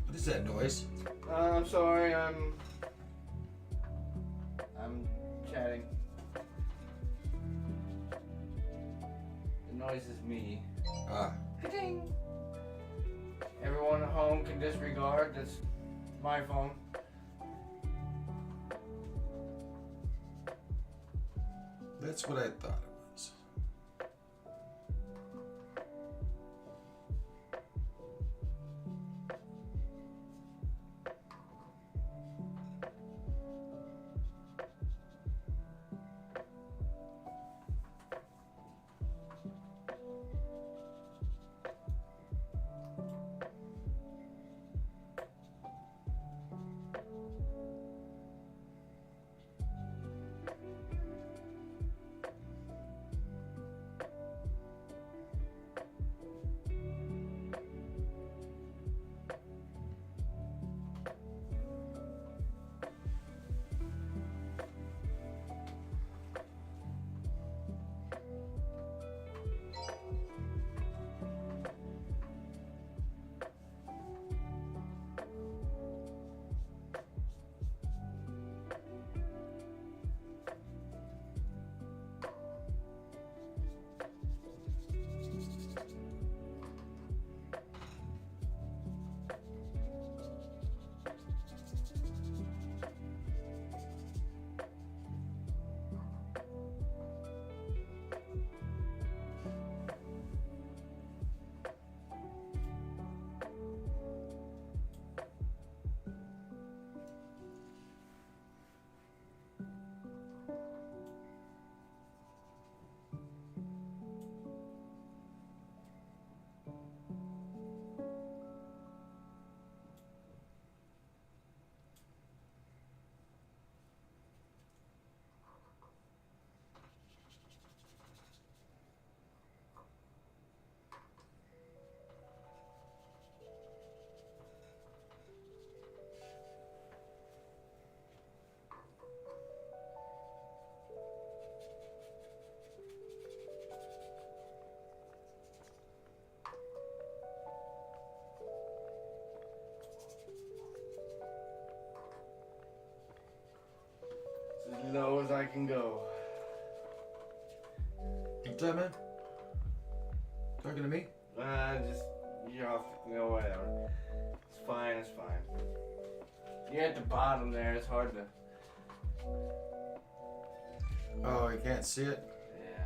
What is that noise? I'm sorry, I'm chatting. The noise is me. Ah. Ka-ding. Everyone at home can disregard. That's my phone. That's what I thought it was. low as I can go. What's that, man? Talking to me? Just, you're off, whatever. It's fine, it's fine. You're at the bottom there, it's hard to... Oh, you can't see it? Yeah.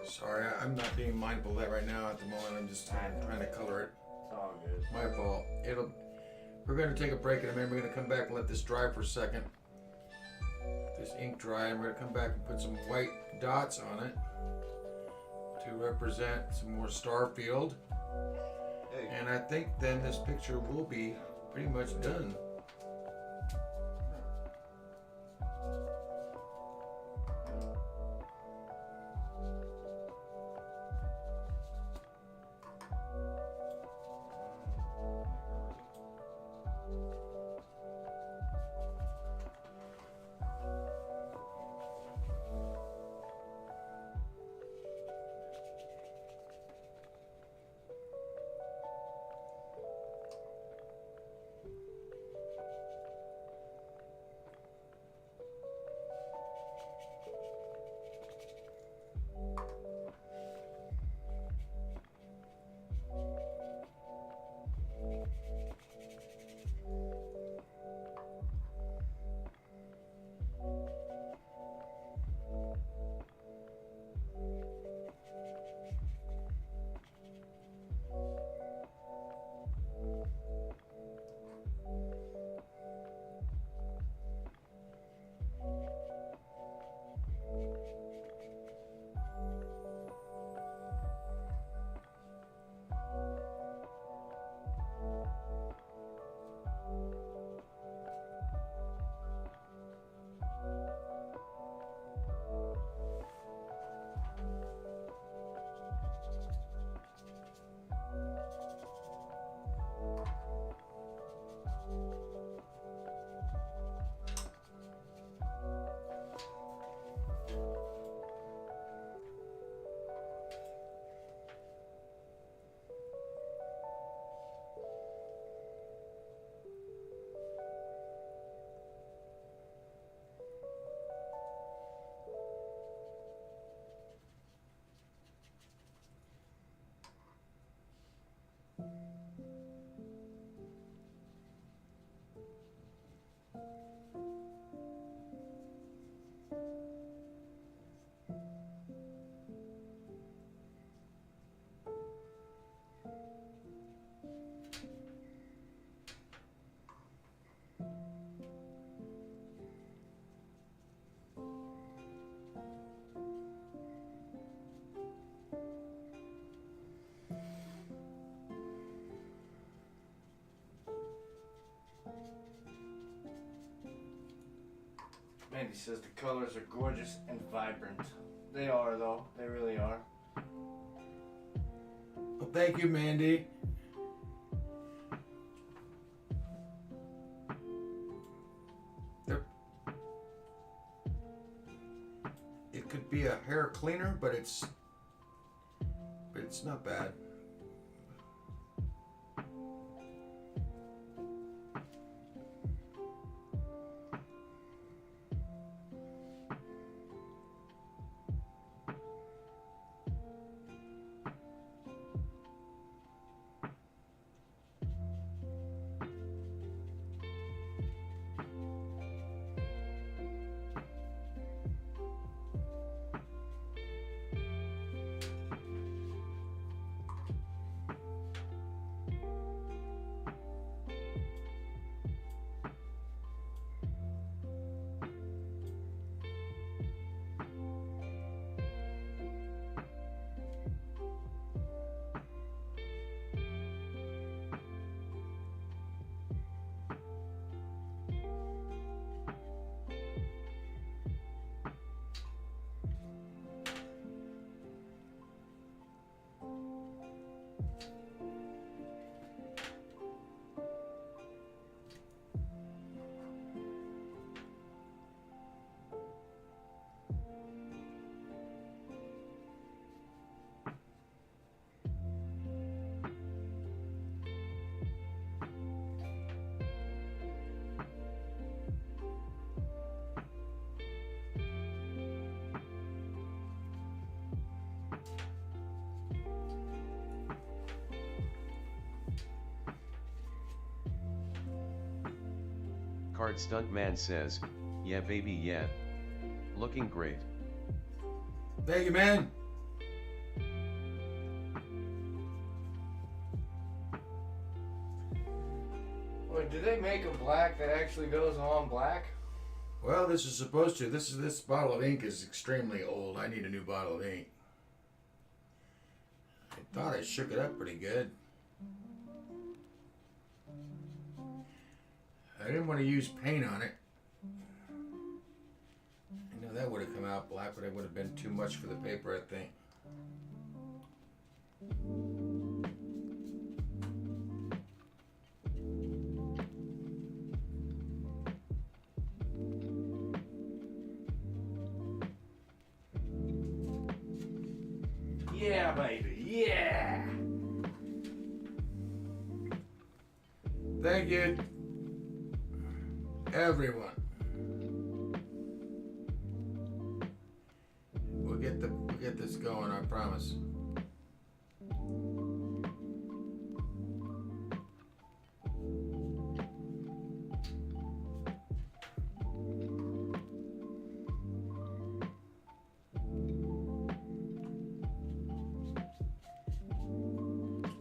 Sorry, I'm not being mindful of that right now at the moment. I'm just trying to color it. It's all good. My fault. We're going to take a break in a minute. We're going to come back and let this dry for a second. This ink dry, and we're going to come back and put some white dots on it to represent some more Starfield. Hey. And I think then this picture will be pretty much done. Mandy says the colors are gorgeous and vibrant. They are, though. They really are. Well, thank you, Mandy. It could be a hair cleaner, but it's not bad. Card Stuntman says, yeah baby yeah. Looking great. Thank you, man. Wait, do they make a black that actually goes on black? Well, this is supposed to. This bottle of ink is extremely old. I need a new bottle of ink. I thought I shook it up pretty good. I didn't want to use paint on it. I know that would have come out black, but it would have been too much for the paper, I think. Yeah, baby, yeah! Thank you, everyone. We'll get this going, I promise.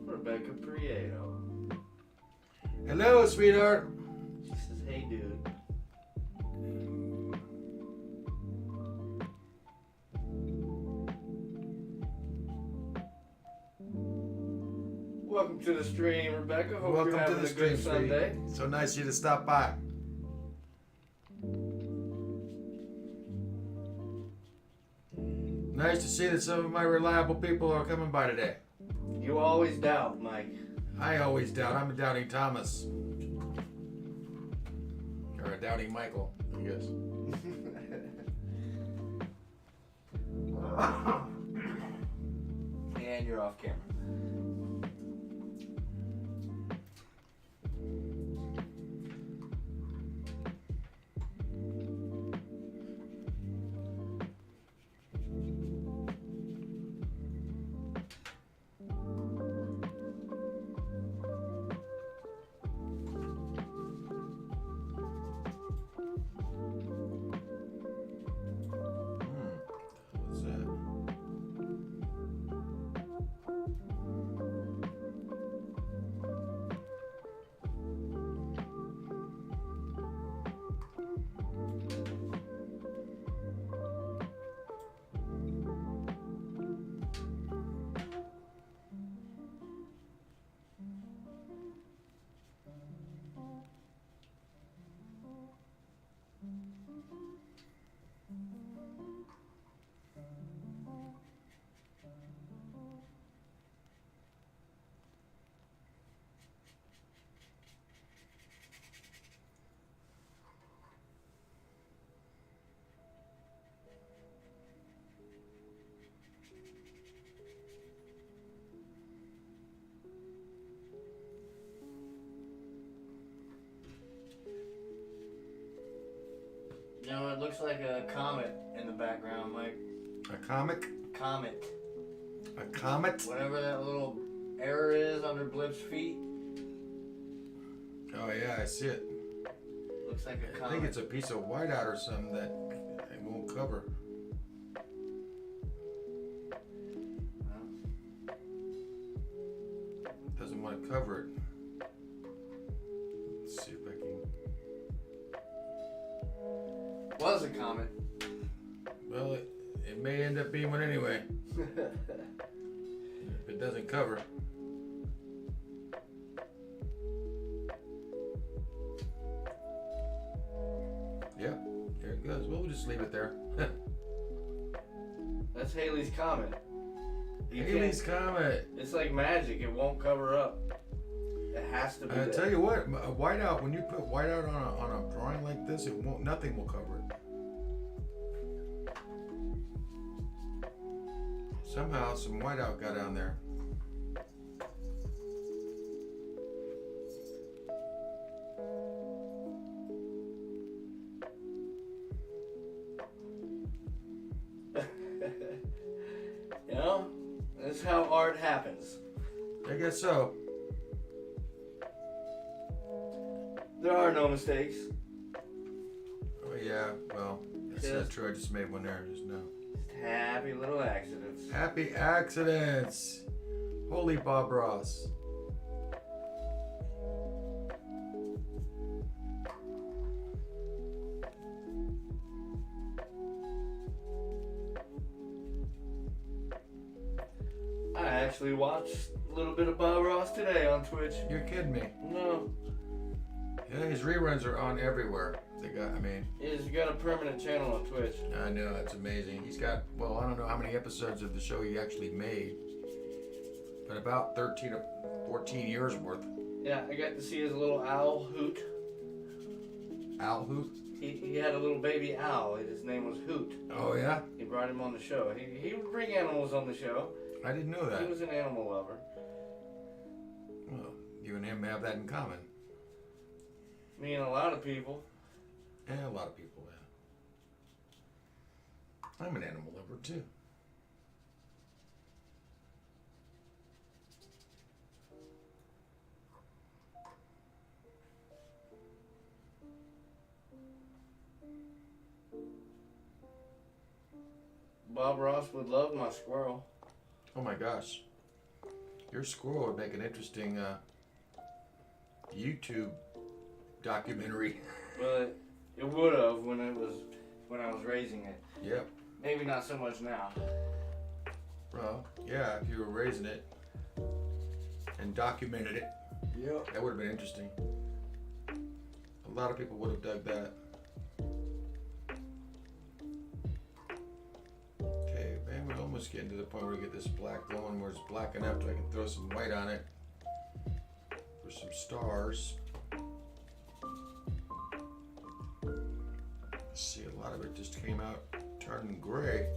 Rebecca Prieto. Hello, sweetheart. She says, hey, dude. Welcome to the stream, Rebecca. Hope Welcome you're to having the a good stream, Sunday. sweetie. So nice of you to stop by. Nice to see that some of my reliable people are coming by today. You always doubt, Mike. I always doubt. I'm a doubting Thomas. Or a doubting Michael, I guess. And you're off camera. What's that? You know, it looks like a comet in the background, Mike. A comic? Comet. A comet? Whatever that little error is under Blip's feet. Oh yeah, I see it. Looks like a I comet. think it's a piece of whiteout or something that it won't cover. It doesn't want to cover it. Let's see if I can. Was a comet. Well, it may end up being one anyway. If it doesn't cover. Yeah, there it goes. Well, we'll just leave it there. That's Halley's Comet. You Halley's can't- Comet. It's like magic. It won't cover up. It has to be I there. tell you what, whiteout. When you put whiteout on a drawing like this, it won't. Nothing will cover it. Somehow, some whiteout got on there. You know, that's how art happens. I guess so. There are no mistakes. Yeah, well, that's not true. I just made one there just now. Just happy little accidents. Happy accidents! Holy Bob Ross. I actually watched a little bit of Bob Ross today on Twitch. You're kidding me. No, Yeah, his reruns are on everywhere. he's got a permanent channel on Twitch. I know, that's amazing. He's got, well, I don't know how many episodes of the show he actually made, but about 13 or 14 years worth. Yeah, I got to see his little owl Hoot. Al Hoot? He had a little baby owl. His name was Hoot. Oh, yeah? He brought him on the show. He would bring animals on the show. I didn't know He that. was an animal lover. Well, you and him have that in common. Me and a lot of people. Yeah, a lot of people, yeah. I'm an animal lover, too. Bob Ross would love my squirrel. Oh my gosh. Your squirrel would make an interesting YouTube documentary. But it would have when I was raising it. Yep. Maybe not so much now. Well, yeah, if you were raising it and documented it, Yep. that would have been interesting. A lot of people would have dug that. Okay, man, we're almost getting to the point where we get this black going where it's black enough so I can throw some white on it for some stars. See, a lot of it just came out turning gray.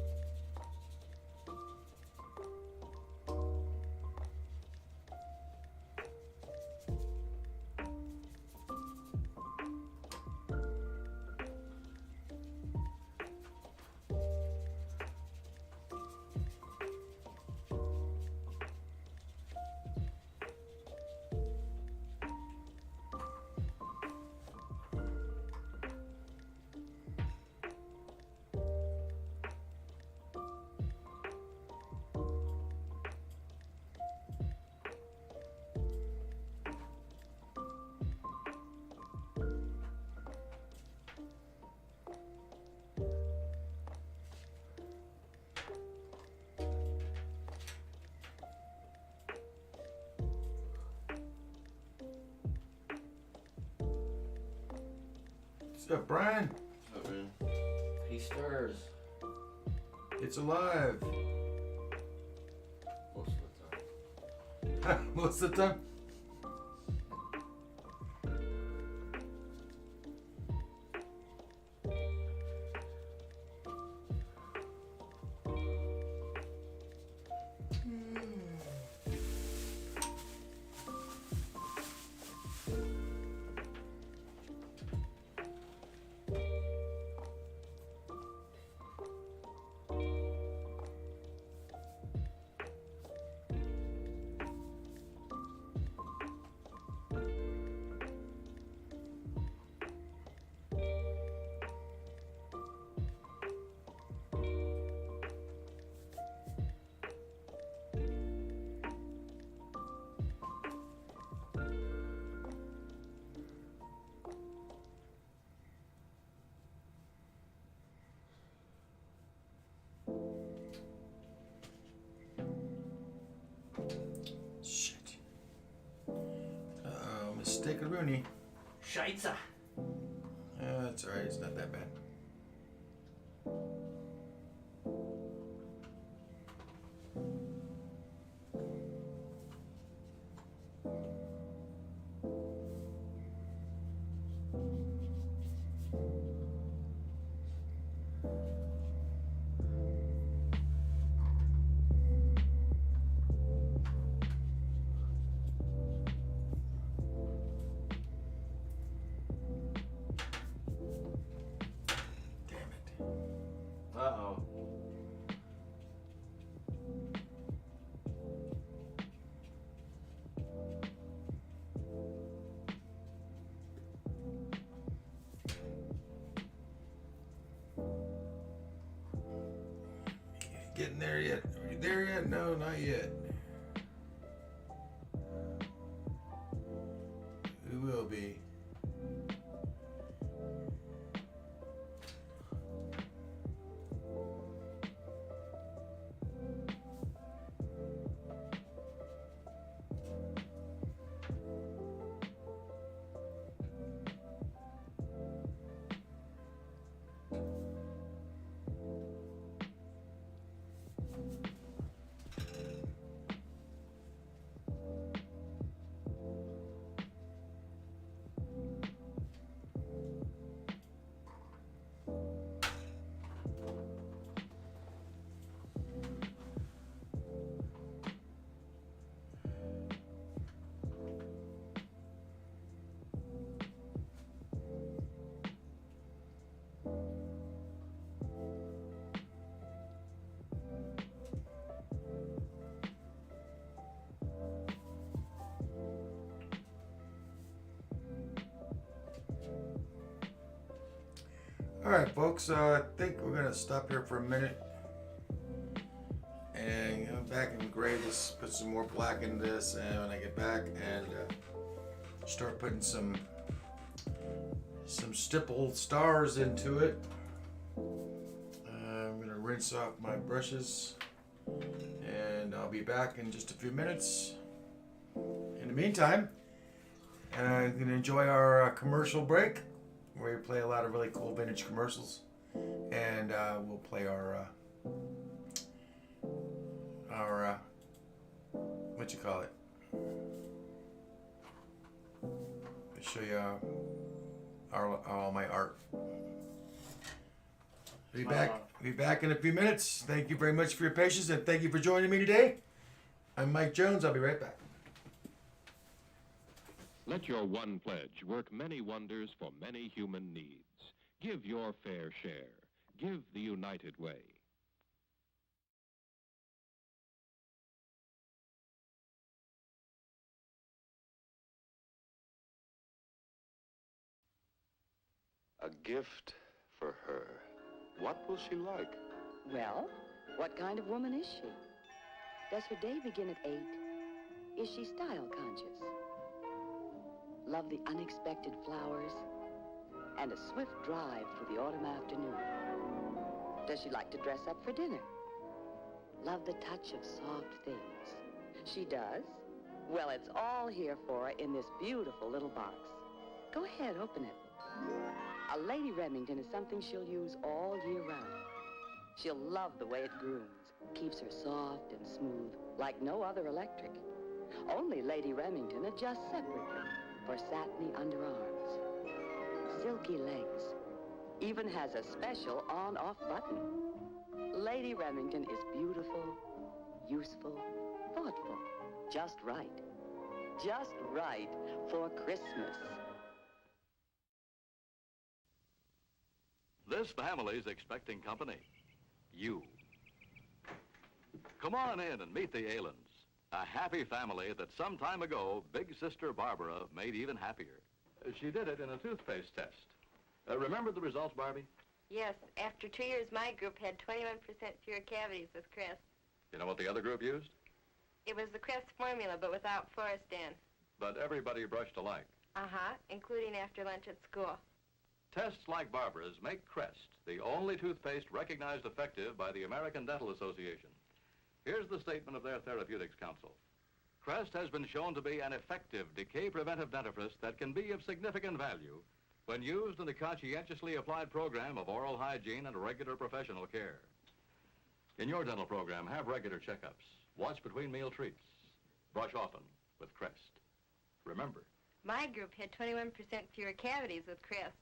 What's up, Brian? What's up, man? He stirs. It's alive. Most of the time. Most of the time. Shit. Uh-oh, mistake a Rooney. Scheitzer. That's alright, it's not that bad. there yet? Are you there yet? No, not yet. We will be. All right, folks. I think we're gonna stop here for a minute and go back and grade this. Put some more black in this, and when I get back and start putting some stippled stars into it. I'm gonna rinse off my brushes, and I'll be back in just a few minutes. In the meantime, I'm gonna enjoy our commercial break, where we play a lot of really cool vintage commercials, and we'll play our what you call it? I'll show you all my art. Be back in a few minutes. Thank you very much for your patience, and thank you for joining me today. I'm Mike Jones. I'll be right back. Let your one pledge work many wonders for many human needs. Give your fair share. Give the United Way. A gift for her. What will she like? Well, what kind of woman is she? Does her day begin at 8? Is she style conscious? Love the unexpected flowers and a swift drive through the autumn afternoon? Does she like to dress up for dinner? Love the touch of soft things? She does? Well, it's all here for her in this beautiful little box. Go ahead, open it. A Lady Remington is something she'll use all year round. She'll love the way it grooms, keeps her soft and smooth, like no other electric. Only Lady Remington adjusts separately for satiny underarms, silky legs, even has a special on-off button. Lady Remington is beautiful, useful, thoughtful, just right for Christmas. This family's expecting company. You. Come on in and meet the Alens, a happy family that some time ago Big Sister Barbara made even happier. She did it in a toothpaste test. Remember the results, Barbie? Yes, after 2 years, my group had 21% fewer cavities with Crest. You know what the other group used? It was the Crest formula, but without Floristan. But everybody brushed alike. Uh-huh, including after lunch at school. Tests like Barbara's make Crest the only toothpaste recognized effective by the American Dental Association. Here's the statement of their Therapeutics Council. Crest has been shown to be an effective decay-preventive dentifrice that can be of significant value when used in the conscientiously applied program of oral hygiene and regular professional care. In your dental program, have regular checkups. Watch between meal treats. Brush often with Crest. Remember, My group had 21% fewer cavities with Crest.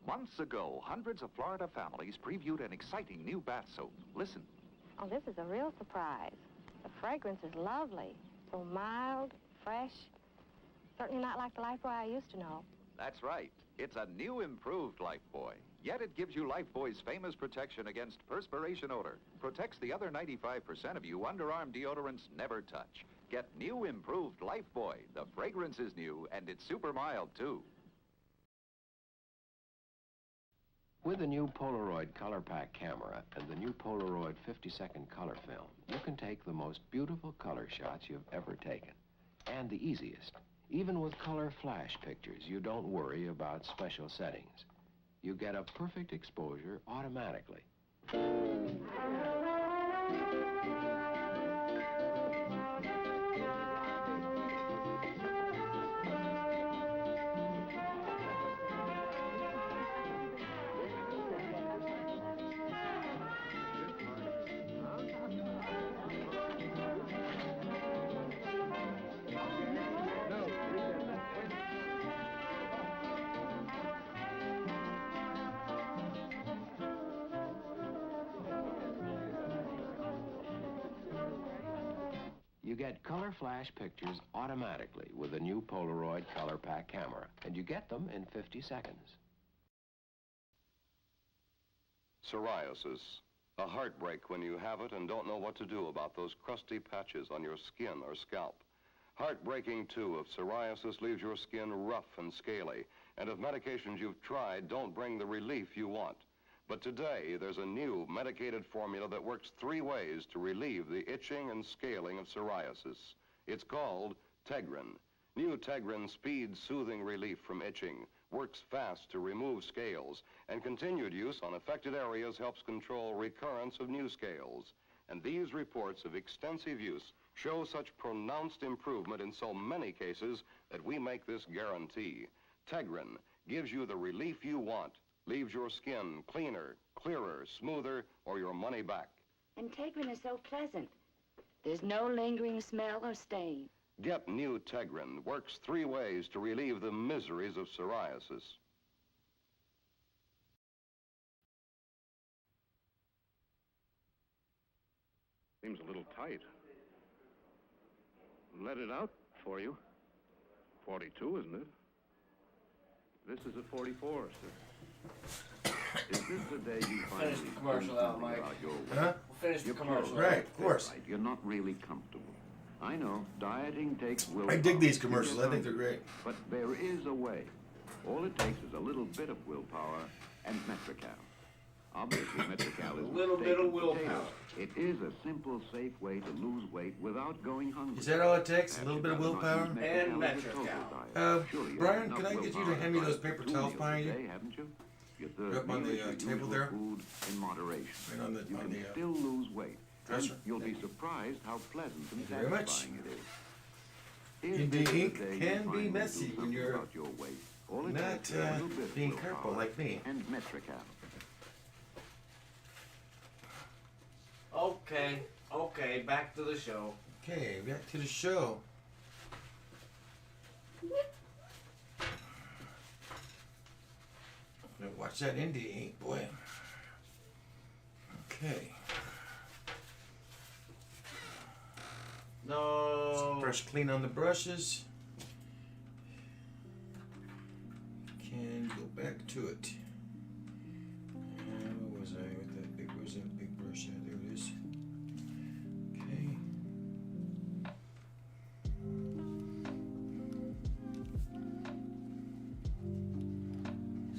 Months ago, hundreds of Florida families previewed an exciting new bath soap. Listen. Oh, this is a real surprise. The fragrance is lovely. So mild, fresh. Certainly not like the Lifebuoy I used to know. That's right. It's a new improved Lifebuoy. Yet it gives you Lifebuoy's famous protection against perspiration odor. Protects the other 95% of you underarm deodorants never touch. Get new improved Lifebuoy. The fragrance is new, and it's super mild, too. With the new Polaroid Color Pack camera and the new Polaroid 50-second color film, you can take the most beautiful color shots you've ever taken. And the easiest. Even with color flash pictures, you don't worry about special settings. You get a perfect exposure automatically. You get color flash pictures automatically with the new Polaroid Color Pack camera, and you get them in 50 seconds. Psoriasis. A heartbreak when you have it and don't know what to do about those crusty patches on your skin or scalp. Heartbreaking, too, if psoriasis leaves your skin rough and scaly, and if medications you've tried don't bring the relief you want. But today, there's a new medicated formula that works 3 ways to relieve the itching and scaling of psoriasis. It's called Tegrin. New Tegrin speeds soothing relief from itching, works fast to remove scales, and continued use on affected areas helps control recurrence of new scales. And these reports of extensive use show such pronounced improvement in so many cases that we make this guarantee. Tegrin gives you the relief you want, leaves your skin cleaner, clearer, smoother, or your money back. And Tegrin is so pleasant. There's no lingering smell or stain. Get new Tegrin. Works 3 ways to relieve the miseries of psoriasis. Seems a little tight. Let it out for you. 42, isn't it? This is a 44, sir. Is this the day you finally Finish the commercial out, Mike. about your weight? Huh? We'll finish the Your commercial. clothes Right, don't of fit course. right. You're not really comfortable. I know, dieting takes willpower. I dig these to commercials. get I think they're hungry. great. But there is a way. All it takes is a little bit of willpower and Metrical. Obviously, Metrical is A little steak bit of and willpower. potatoes. It is a simple, safe way to lose weight without going hungry. Is that all it takes? A little bit of willpower? And Metrical. Brian, can I get you to hand me those paper towels behind you? Haven't you? Your They're up on meal is the your table usual there. Food in moderation. Right on the- you on can the, still lose weight. dresser. And you'll be surprised how pleasant and Thank you very much. satisfying it is. Indeed, this the ink day you can be finally do messy when something you're about your weight? All it not takes is a little bit of being willpower careful like me. And Metrical. Okay, back to the show. Okay, back to the show. Now watch that indie ink, boy. Okay. No. Brush clean on the brushes. Can go back to it. And where was I with that big? Where's that big brush at? There it is. Okay.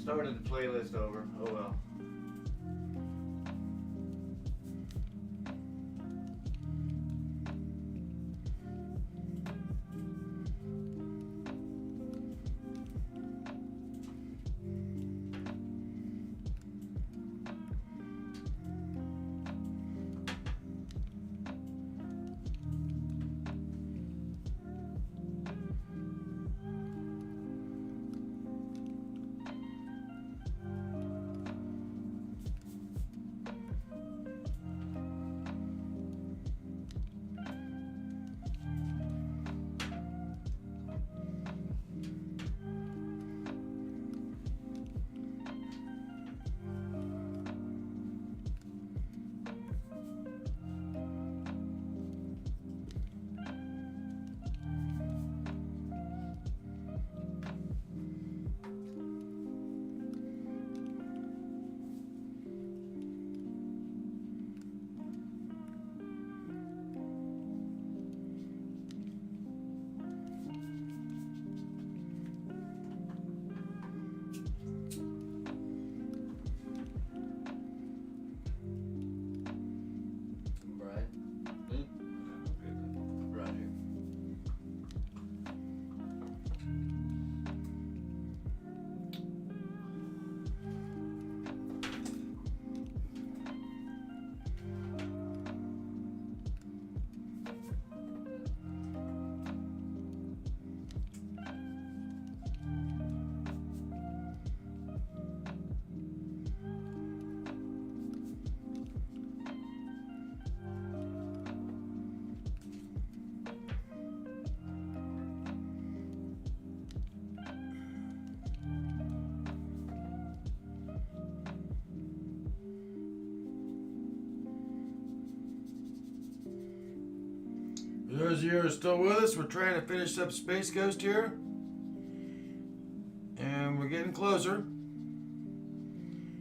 Started the playlist over. Oh well. For those of you who are still with us, we're trying to finish up Space Ghost here. And we're getting closer.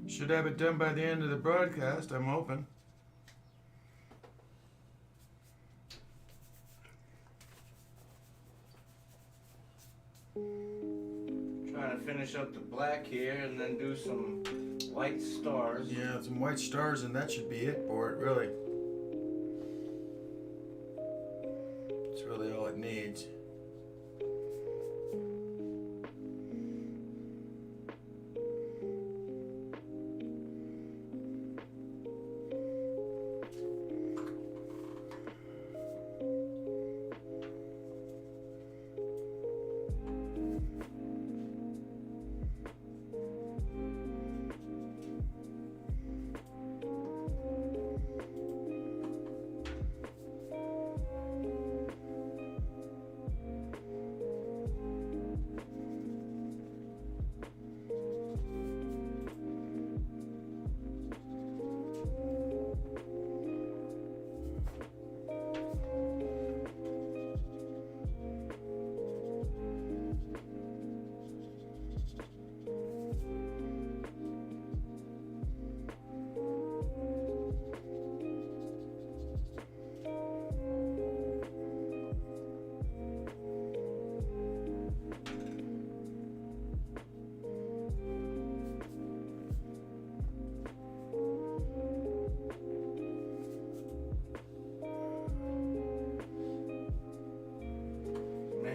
Should have it done by the end of the broadcast, I'm hoping. Trying to finish up the black here and then do some white stars. Yeah, some white stars, and that should be it for it, really. It's really all it needs.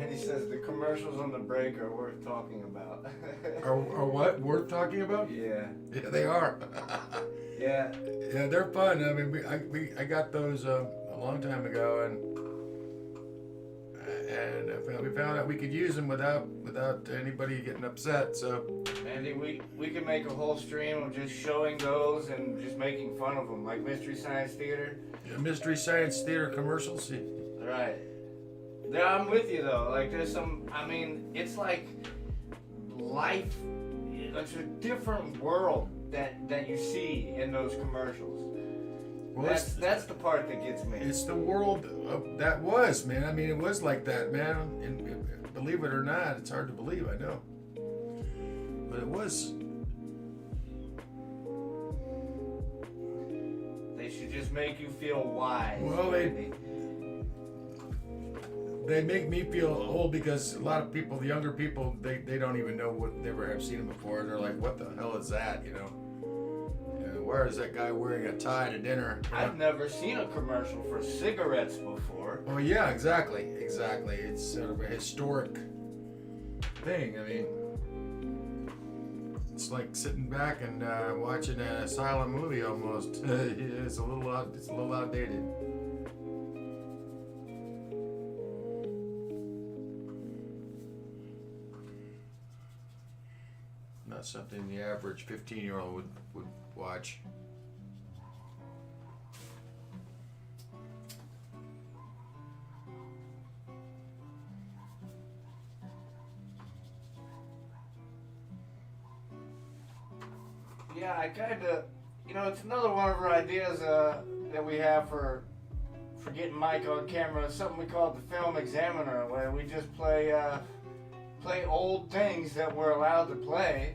He says the commercials on the break are worth talking about. Are what? Worth talking about? Yeah. Yeah, they are. Yeah. Yeah, they're fun. I mean, I got those a long time ago, and we found out we could use them without anybody getting upset. So, Andy, we could make a whole stream of just showing those and just making fun of them, like Mystery Science Theater. yeah, Mystery Science Theater commercials. Right. Yeah, I'm with you though. Like there's some, I mean, it's like life. It's a different world that you see in those commercials. Well, that's the part that gets me. It's the world that was, man. I mean, it was like that, man. And believe it or not, it's hard to believe, I know. But it was. They should just make you feel wise. Well, they make me feel old because a lot of people, the younger people, they don't even know what, never have seen them before. They're like, what the hell is that, you know? Where is that guy wearing a tie to dinner? I've never seen a commercial for cigarettes before. Oh yeah, exactly. It's sort of a historic thing. I mean, it's like sitting back and watching a silent movie almost. It's a little outdated. Not something the average 15-year-old would watch. Yeah, I kind of, it's another one of our ideas that we have for getting Mike on camera. It's something we call the Film Examiner, where we just play old things that we're allowed to play,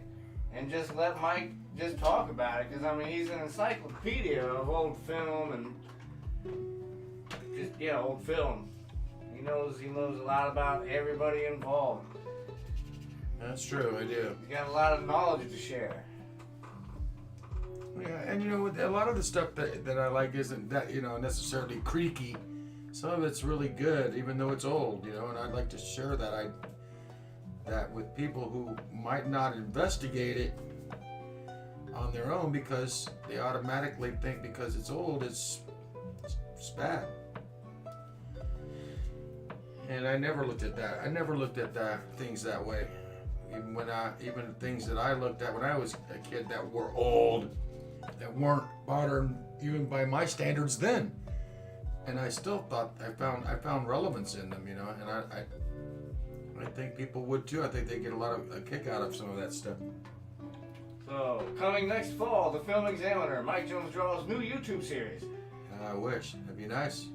and just let Mike just talk about it. Because I mean, he's an encyclopedia of old film and old film. He knows a lot about everybody involved. That's true, I do. He's got a lot of knowledge to share. Yeah, and a lot of the stuff that I like isn't that, necessarily creaky. Some of it's really good, even though it's old, and I'd like to share that with people who might not investigate it on their own because they automatically think because it's old, it's bad. And I never looked at that. I never looked at things that way. Even things that I looked at when I was a kid that were old, that weren't modern even by my standards then, and I still thought I found relevance in them, and I think people would too. I think they get a kick out of some of that stuff. So coming next fall, the Film Examiner, Mike Jones Draws new YouTube series. I wish. That'd be nice.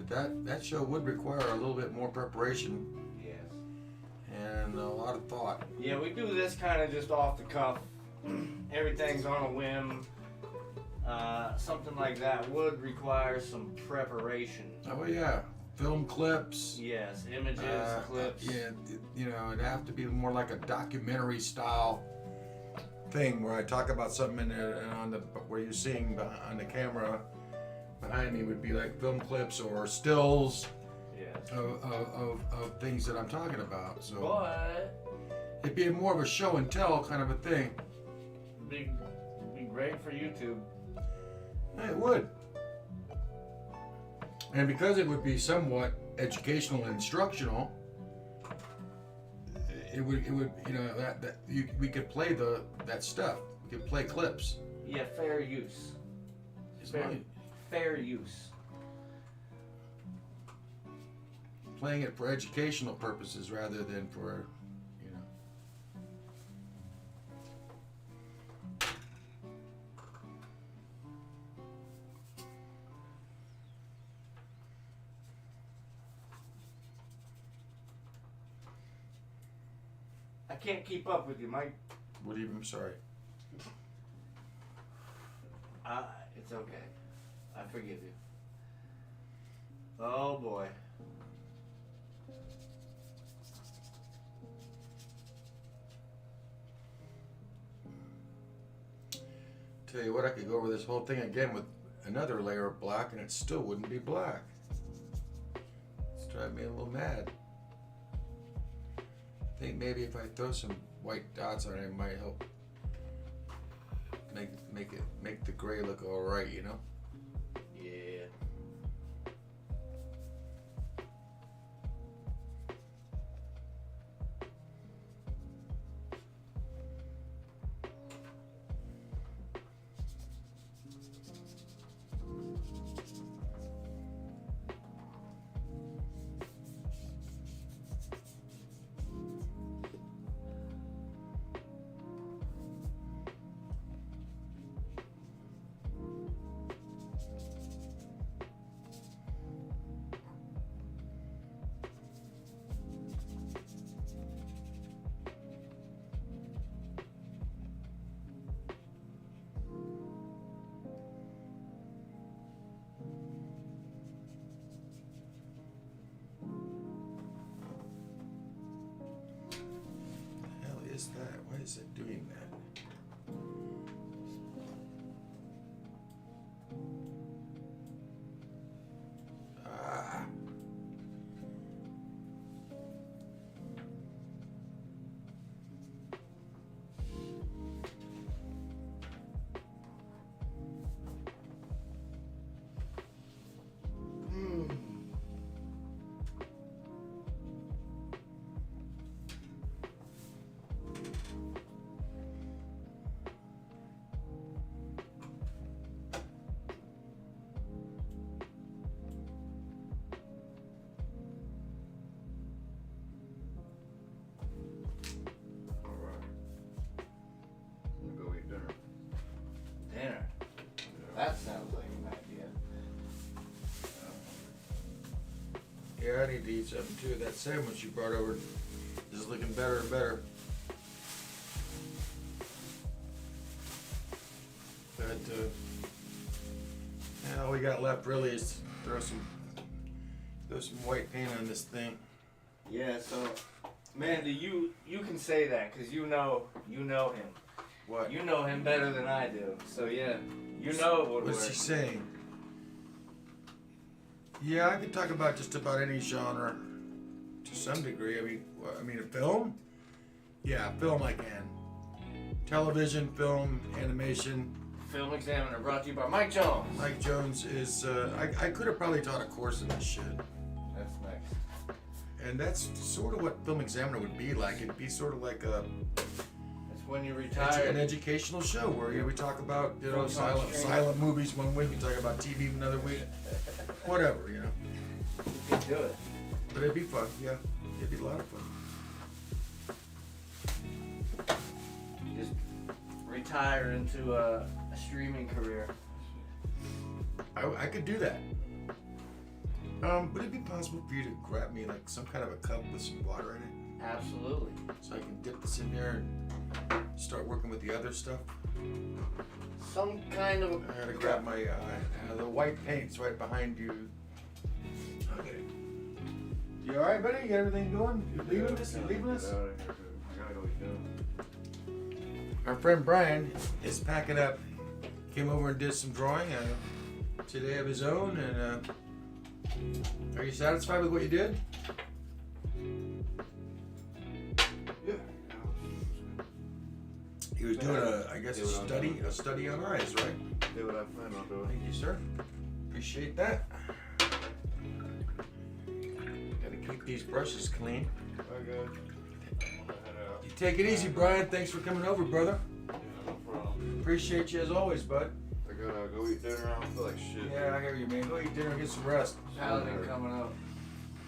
But that show would require a little bit more preparation Yes. and a lot of thought. Yeah, we do this kind of just off the cuff. Everything's on a whim. Something like that would require some preparation. Oh yeah, film clips. Yes, images, clips. Yeah, it'd have to be more like a documentary style thing where I talk about something and on the where you're seeing on the camera behind me would be like film clips or stills Yes. of things that I'm talking about. So But it'd be more of a show and tell kind of a thing. be great for YouTube. It would. And because it would be somewhat educational and instructional, it would we could play that stuff. We could play clips. Yeah, fair use. It's Fair, fine. fair use. Playing it for educational purposes rather than for, I can't keep up with you, Mike. I'm sorry. It's okay. I forgive you. Oh boy. Tell you what, I could go over this whole thing again with another layer of black and it still wouldn't be black. It's driving me a little mad. I think maybe if I throw some white dots on it, it might help make the gray look all right, you know? Yeah. Is that? Why is it doing that? Ah. Dinner. That sounds like an idea. Yeah, I need to eat something too. That sandwich you brought over is looking better and better. But all we got left really is throw some white paint on this thing. Yeah. So, Mandy, you can say that because you know him. What? You know him better than I do. So yeah, you know it would work. What's he saying? Yeah, I can talk about just about any genre to some degree. I mean, a film? Yeah, film I can. Television, film, animation. Film Examiner brought to you by Mike Jones. Mike Jones is, I could have probably taught a course in this shit. That's nice. And that's sort of what Film Examiner would be like. It'd be sort of like a... When you retire, an educational show where we talk about silent movies one week, we talk about TV another week, whatever, you know. You can do it, but it'd be fun. Yeah, it'd be a lot of fun. Just retire into a streaming career. I could do that. Would it be possible for you to grab me like some kind of a cup with some water in it? Absolutely. So I can dip this in there and start working with the other stuff? Some kind of. I gotta grab my, the white paint's right behind you. Okay. You alright, buddy? You got everything going? You leaving us? You leaving us? I gotta go eat dinner. Our friend Brian is packing up. Came over and did some drawing today of his own, and are you satisfied with what you did? Yeah. He was doing a study on eyes, right? Do what I plan on doing. Thank you, sir. Appreciate that. Gotta keep these brushes clean. Okay. You take it easy, Brian. Thanks for coming over, brother. Yeah, no problem. Appreciate you as always, bud. I gotta go eat dinner. I don't feel like shit. Yeah, I hear you, man. Go eat dinner and get some rest. Paladin coming up.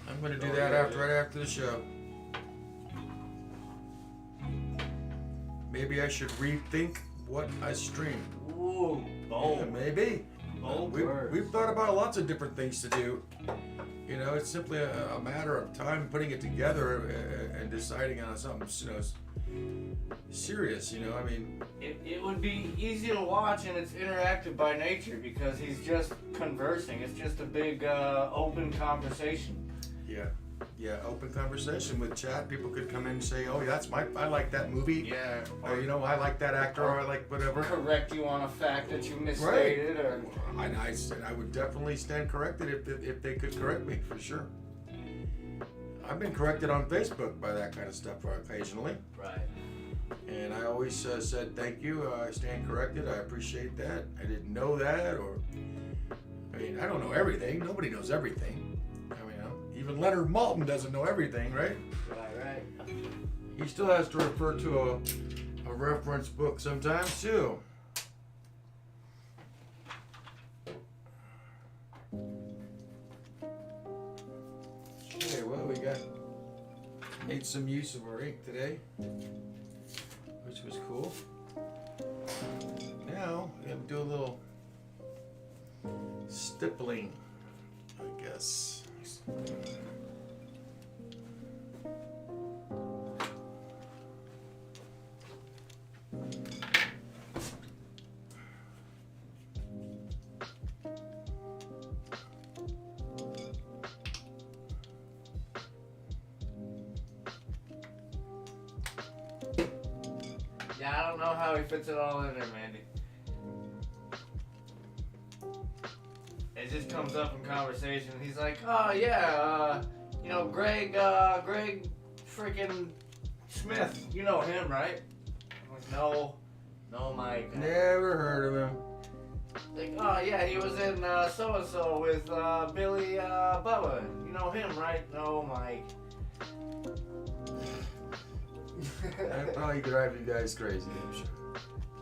I'm gonna do that right after the show. Maybe I should rethink what I stream. Ooh, bold. Yeah, maybe. Bold words. We've thought about lots of different things to do. You know, it's simply a matter of time putting it together and deciding on something, you know, serious. You know, I mean, It would be easy to watch, and it's interactive by nature because he's just conversing. It's just a big open conversation. yeah, open conversation with chat. People could come in and say, "Oh, I like that movie." Yeah. Or you know, I like that actor, or I like whatever. Correct you on a fact that you misstated, or I would definitely stand corrected if they could correct me, for sure. I've been corrected on Facebook by that kind of stuff occasionally. right. And I always said, thank you, I stand corrected, I appreciate that. I didn't know that, or, I mean, I don't know everything. Nobody knows everything. I mean, even Leonard Maltin doesn't know everything, right? Right. He still has to refer to a reference book sometimes, too. Okay, well, we made some use of our ink today, which was cool. Now, we're going to do a little stippling, I guess. Yeah, I don't know how he fits it all in there, Mandy. It just comes up in conversation. He's like, "Oh yeah, you know, Greg freaking Smith. You know him, right?" I'm like, "No, Mike." Never heard of him. Like, "Oh yeah, he was in so and so with Billy Bubba. You know him, right?" "No, Mike." That probably drive you guys crazy, I'm sure.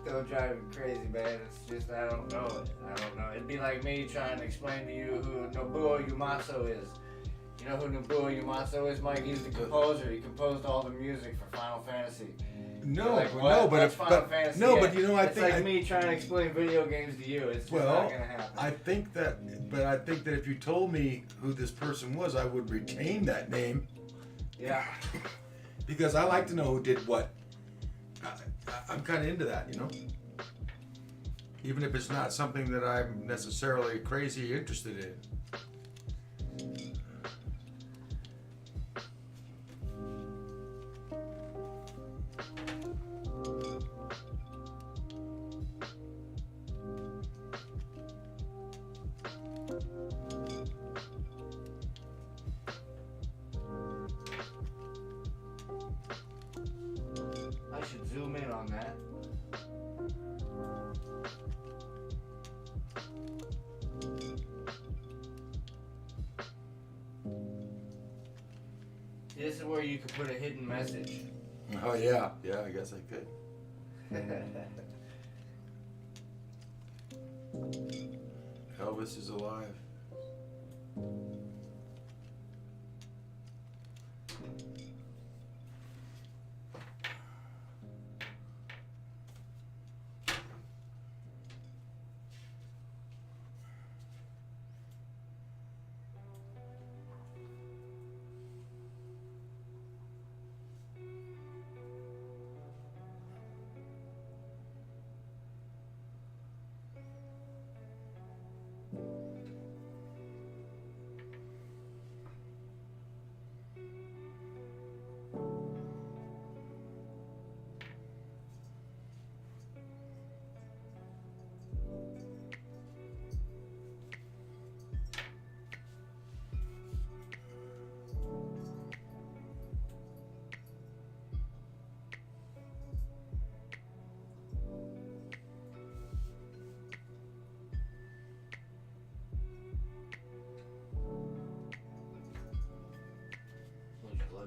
Still driving crazy, man. It's just, I don't know it. It'd be like me trying to explain to you who Nobuo Uematsu is. You know who Nobuo Uematsu is, Mike? He's the composer. He composed all the music for Final Fantasy. No, like, no, what? but That's Final Fantasy. no, Yeah. but you know, I it's think like me trying to explain video games to you. It's just not gonna happen. I think that if you told me who this person was, I would retain that name. Yeah. Because I like to know who did what. I'm kind of into that, you know? Even if it's not something that I'm necessarily crazy interested in. I should zoom in on that. This is where you could put a hidden message. Oh, yeah. Yeah, I guess I could. Elvis is alive.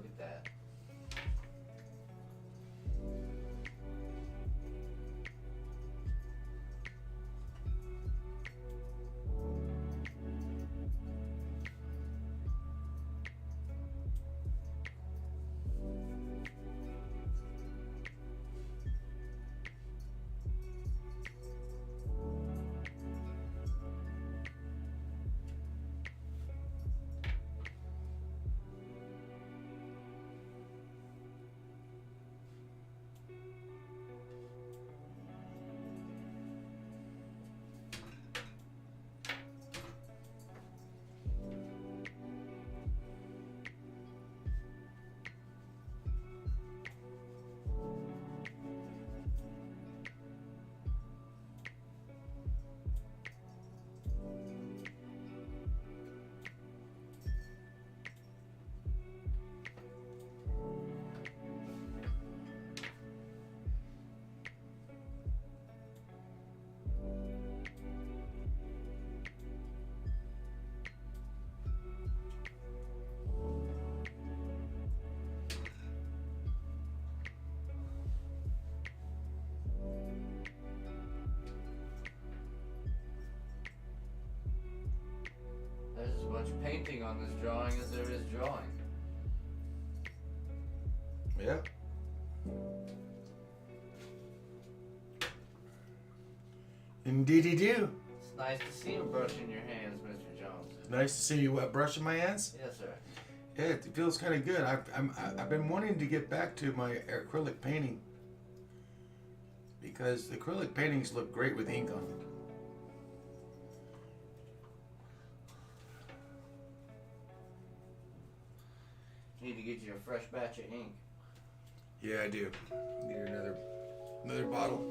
Look at that. There's as much painting on this drawing as there is drawing. Yeah. Indeedy do. It's nice to see you brushing your hands, Mr. Jones. Nice to see you brushing my hands. Yes, sir. Yeah, it feels kind of good. I've been wanting to get back to my acrylic painting because the acrylic paintings look great with ink on them. Need to get you a fresh batch of ink. Yeah, I do. Need another bottle.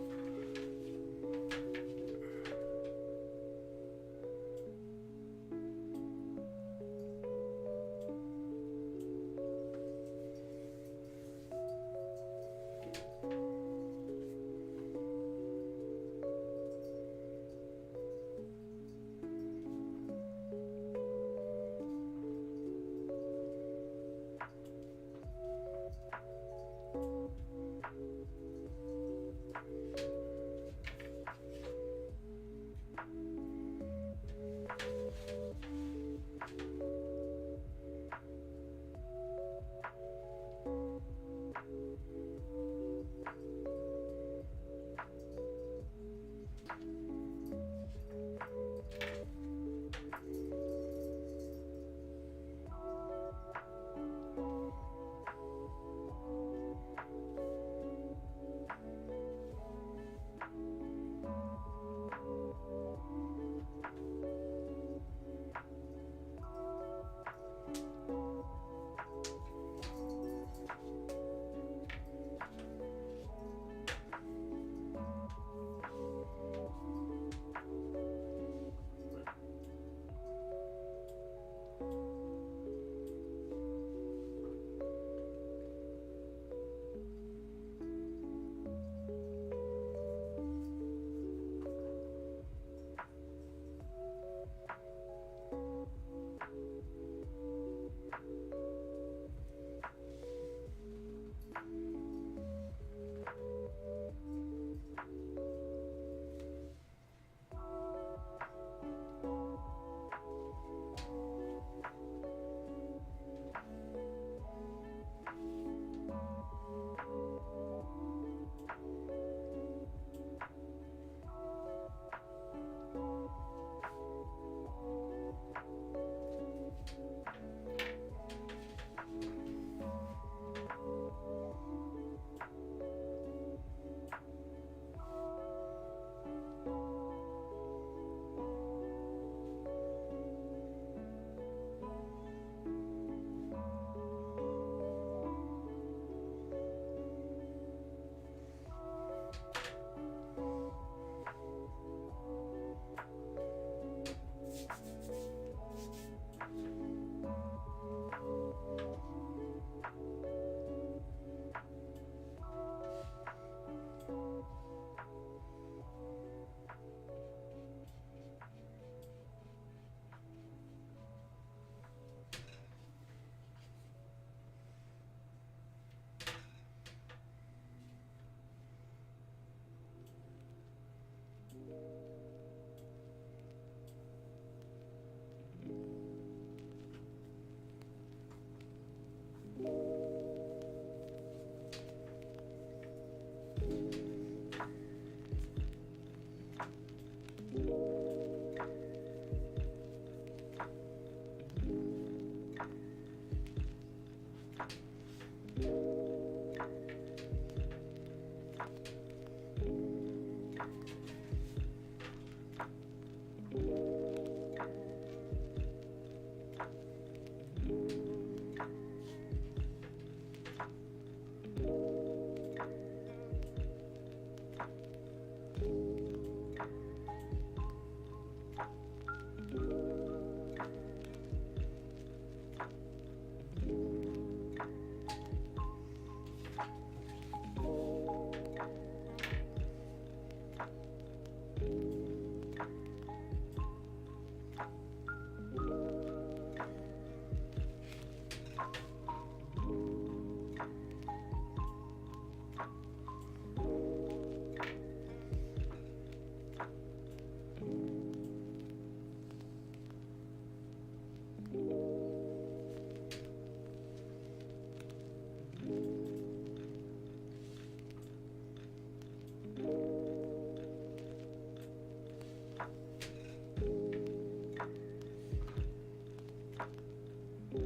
So,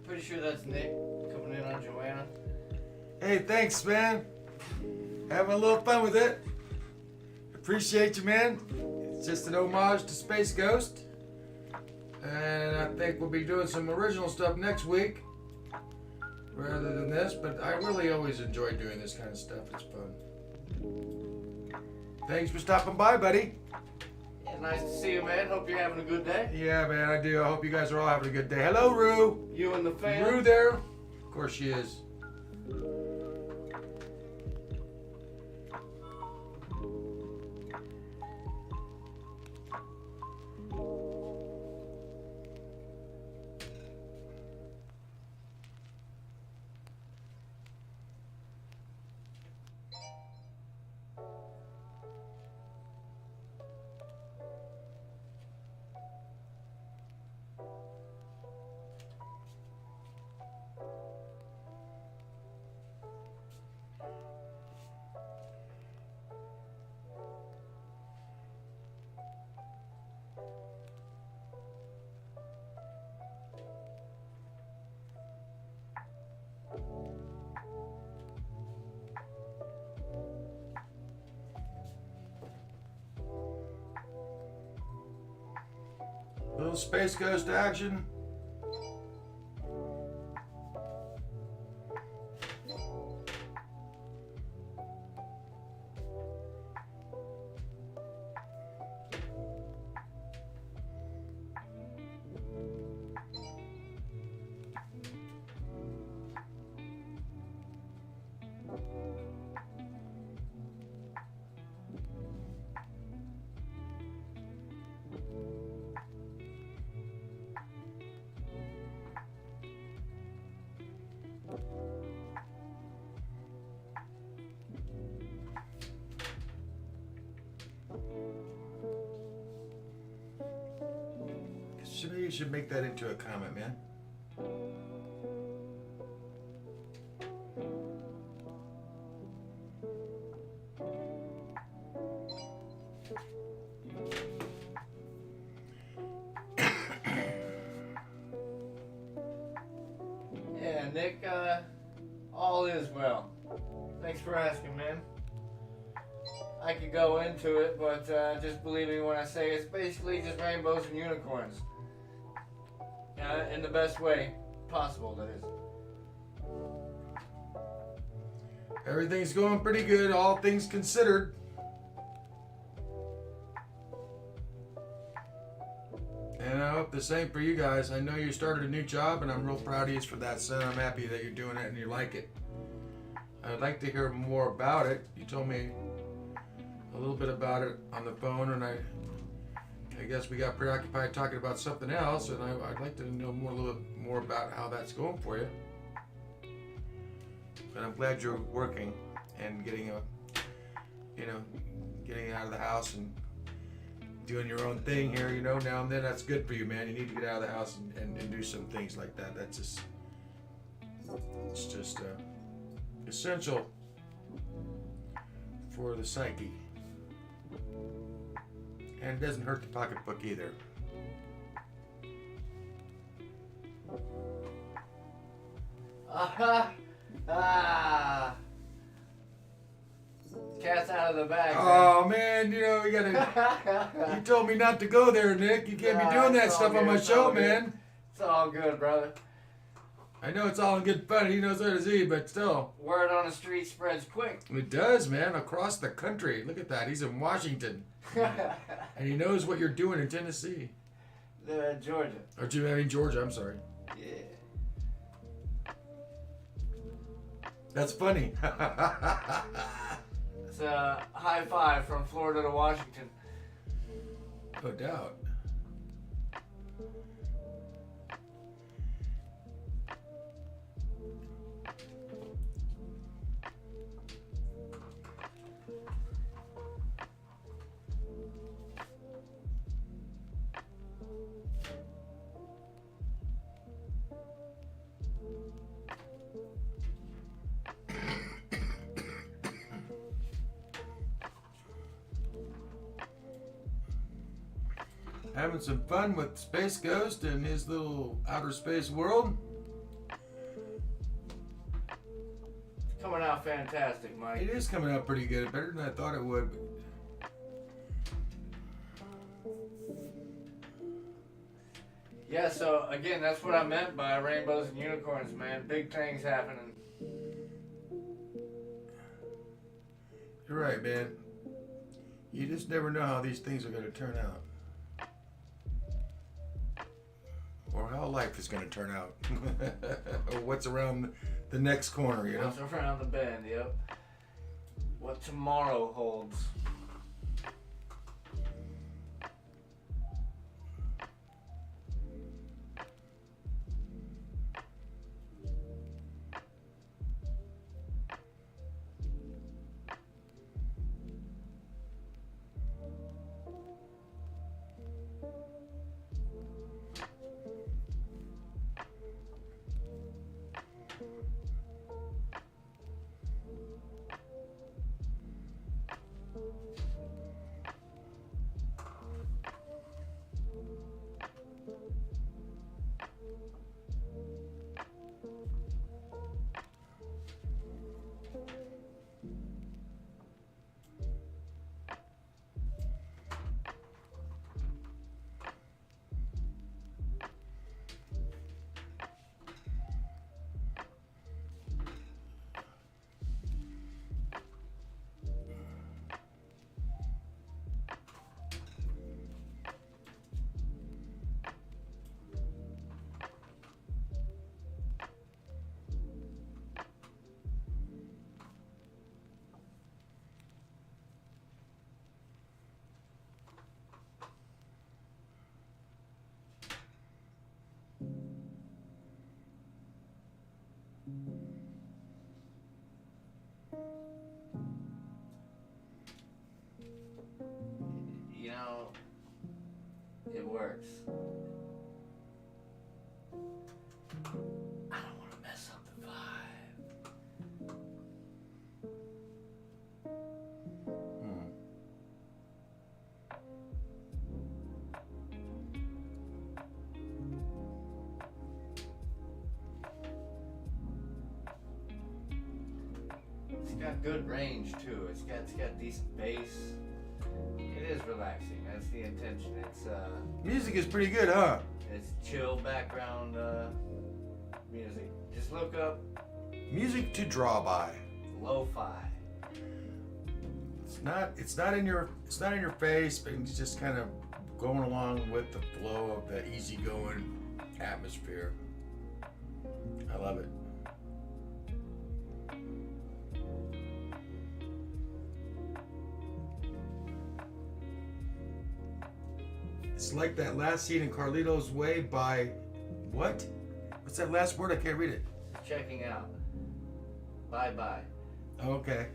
pretty sure that's Nick coming in on Joanna. Hey, thanks, man. Having a little fun with it. Appreciate you, man. It's just an homage to Space Ghost. And I think we'll be doing some original stuff next week rather than this, but I really always enjoy doing this kind of stuff. It's fun. Thanks for stopping by, buddy. Yeah, nice to see you, man. Hope you're having a good day. Yeah, man, I do. I hope you guys are all having a good day. Hello, Rue. You and the fam. Rue there? Of course she is. Little Space Ghost action. Maybe you should make that into a comment, man. Yeah, Nick, all is well. Thanks for asking, man. I could go into it, but just believe me when I say it's basically just rainbows and unicorns. In the best way possible, that is. Everything's going pretty good, all things considered. And I hope the same for you guys. I know you started a new job, and I'm real proud of you for that, son. I'm happy that you're doing it and you like it. I'd like to hear more about it. You told me a little bit about it on the phone, and I guess we got preoccupied talking about something else, and I'd like to know a little bit more about how that's going for you. But I'm glad you're working and getting out of the house and doing your own thing here, now and then. That's good for you, man. You need to get out of the house and do some things like that. It's just essential for the psyche. And it doesn't hurt the pocketbook either. Cat's out of the bag. Oh man, we gotta. You told me not to go there, Nick. You can't be doing that stuff on my show, man. It's all good, brother. I know it's all in good fun. He knows where to see, but still. Word on the street spreads quick. It does, man. Across the country. Look at that. He's in Washington. And he knows what you're doing in Tennessee. Georgia. Georgia, I'm sorry. Yeah. That's funny. It's a high five from Florida to Washington. No doubt. Having some fun with Space Ghost and his little outer space world. Coming out fantastic, Mike. It is coming out pretty good. Better than I thought it would. Yeah, so again, that's what I meant by rainbows and unicorns, man. Big things happening. You're right, man. You just never know how these things are going to turn out. Or how life is going to turn out. Or what's around the next corner, you know? What's around the bend, yep. What tomorrow holds. You know, it works. I don't want to mess up the vibe. It's got good range too. It's got decent bass. It is relaxing. That's the intention. It's Music is pretty good, huh? it's chill background music. Just look up Music to draw by. lo-fi. It's not in your face, but it's just kind of going along with the flow of the easygoing atmosphere. I love it. It's like that last scene in Carlito's Way by what? What's that last word? I can't read it. Checking out. Bye-bye. Okay.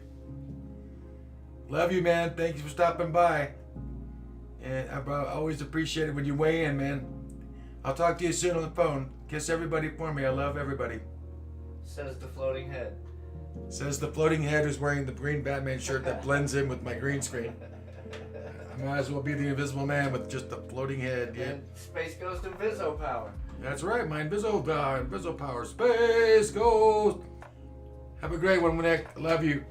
Love you, man. Thank you for stopping by. And I always appreciate it when you weigh in, man. I'll talk to you soon on the phone. Kiss everybody for me. I love everybody. Says the floating head. Says the floating head who's wearing the green Batman shirt that blends in with my green screen. I might as well be the Invisible Man with just the floating head. Yeah. And Space Ghost and Vizzo Power. That's right, my Invisible Power. Space Ghost. Have a great one, Nick. I love you.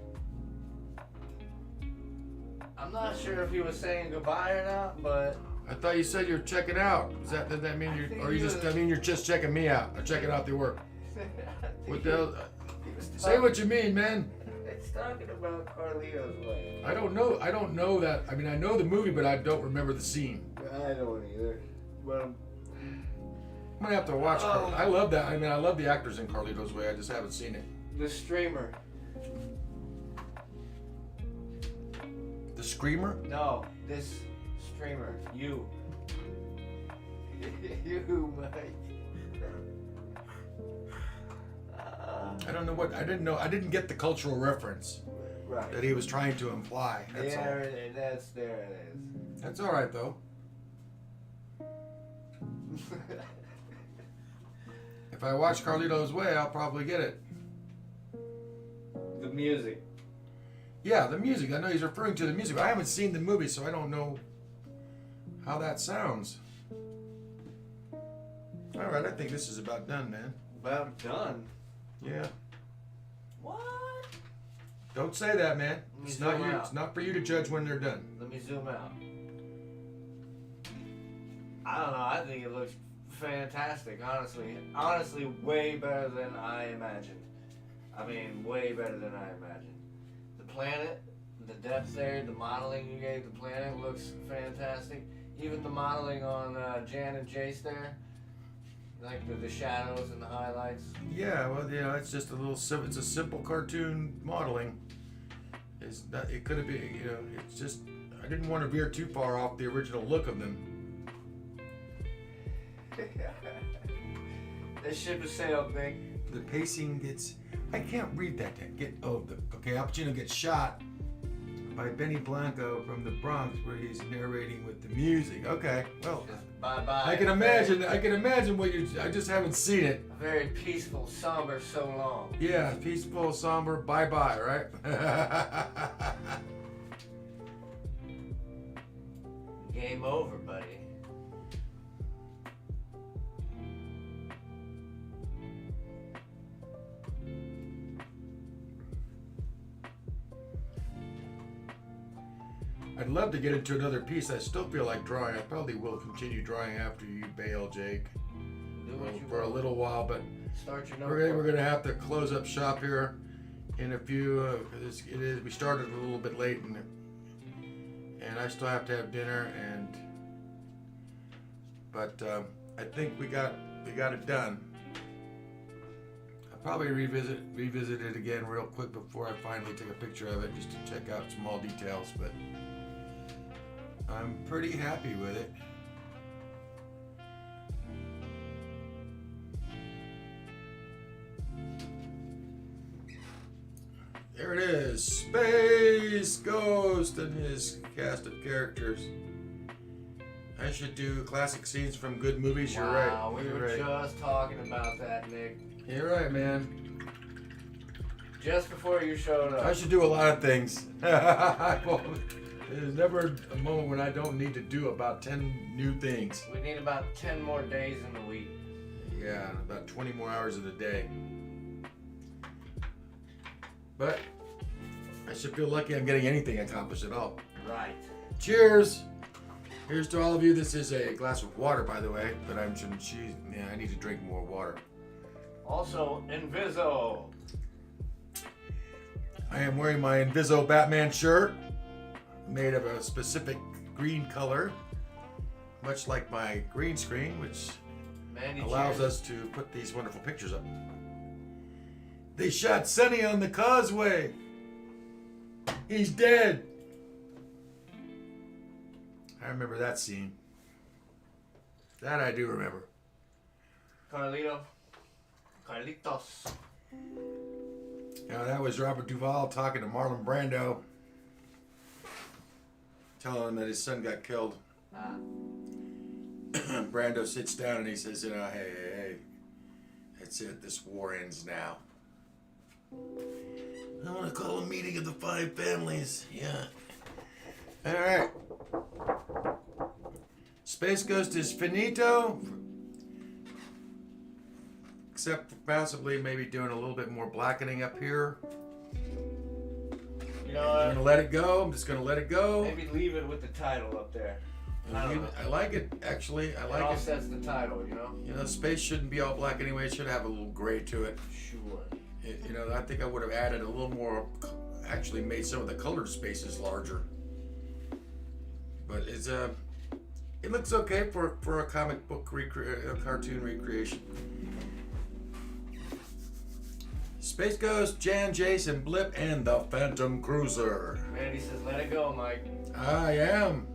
I'm not sure if he was saying goodbye or not, but I thought you said you're checking out. Does that mean you're, or you just, I mean you're just checking me out or checking out the work? What the hell? Say what you mean, man. It's talking about Carlito's Way. I don't know that. I mean, I know the movie, but I don't remember the scene. I don't either. But I'm gonna have to watch. I love that. I mean, I love the actors in Carlito's Way. I just haven't seen it. The Streamer. The Screamer? No, this streamer. You. You, Mike. I don't know what. I didn't get the cultural reference Right. that he was trying to imply. That's all. There it is. That's all right though. If I watch Carlito's Way, I'll probably get it. The music. Yeah, the music. I know he's referring to the music, but I haven't seen the movie, so I don't know how that sounds. All right, I think this is about done, man. About done. Yeah. What? Don't say that, man. Let me It's not zoom you. out. It's not for you to judge when they're done. Let me zoom out. I don't know. I think it looks fantastic. Honestly, way better than I imagined. I mean, way better than I imagined. The planet, the depth there, the modeling you gave the planet looks fantastic. Even the modeling on Jan and Jace there, like the shadows and the highlights. Yeah, well, you know, it's just a little. It's a simple cartoon modeling. It's not. It could have been. You know, it's just. I didn't want to veer too far off the original look of them. That ship has sailed, Nick. The pacing gets. I can't read that. Okay, Al Pacino gets shot by Benny Blanco from the Bronx, where he's narrating with the music. Okay, well, Bye bye. I can imagine. I can imagine what you. I just haven't seen it. A very peaceful, somber, so long. Yeah, peaceful, somber. Bye bye. Right. Game over, buddy. I'd love to get into another piece. I still feel like drawing. I probably will continue drawing after you bail, Jake, for a little while. But Start your we're notebook. gonna have to close up shop here in a few. Cause it is. We started a little bit late, and I still have to have dinner. But I think we got it done. I'll probably revisit it again real quick before I finally take a picture of it, just to check out small details. But I'm pretty happy with it. There it is, Space Ghost and his cast of characters. I should do classic scenes from good movies. You're right. Wow, we were just talking about that, Nick. You're right, man. Just before you showed up. I should do a lot of things. There's never a moment when I don't need to do about 10 new things. We need about 10 more days in the week. Yeah, about 20 more hours in the day. But I should feel lucky I'm getting anything accomplished at all. Right. Cheers! Here's to all of you. This is a glass of water, by the way, but I need to drink more water. Also, Inviso. I am wearing my Inviso Batman shirt, made of a specific green color, much like my green screen, which allows us to put these wonderful pictures up. They shot Sonny on the causeway. He's dead. I remember that scene. That I do remember. Carlitos. Now that was Robert Duvall talking to Marlon Brando, telling him that his son got killed. Brando sits down and he says, hey, that's it. This war ends now. I want to call a meeting of the 5 families. Yeah. All right. Space Ghost is finito. Except for possibly maybe doing a little bit more blackening up here. You know I'm what? going to let it go. I'm just going to let it go. Maybe leave it with the title up there. I like it, actually. I like it. It it. sets the title, you know? You know, space shouldn't be all black anyway. It should have a little gray to it. Sure. I think I would have added a little more, actually made some of the colored spaces larger. But it looks okay for a comic book cartoon recreation. Space Ghost, Jan, Jason, Blip, and the Phantom Cruiser. Randy says, let it go, Mike. I am.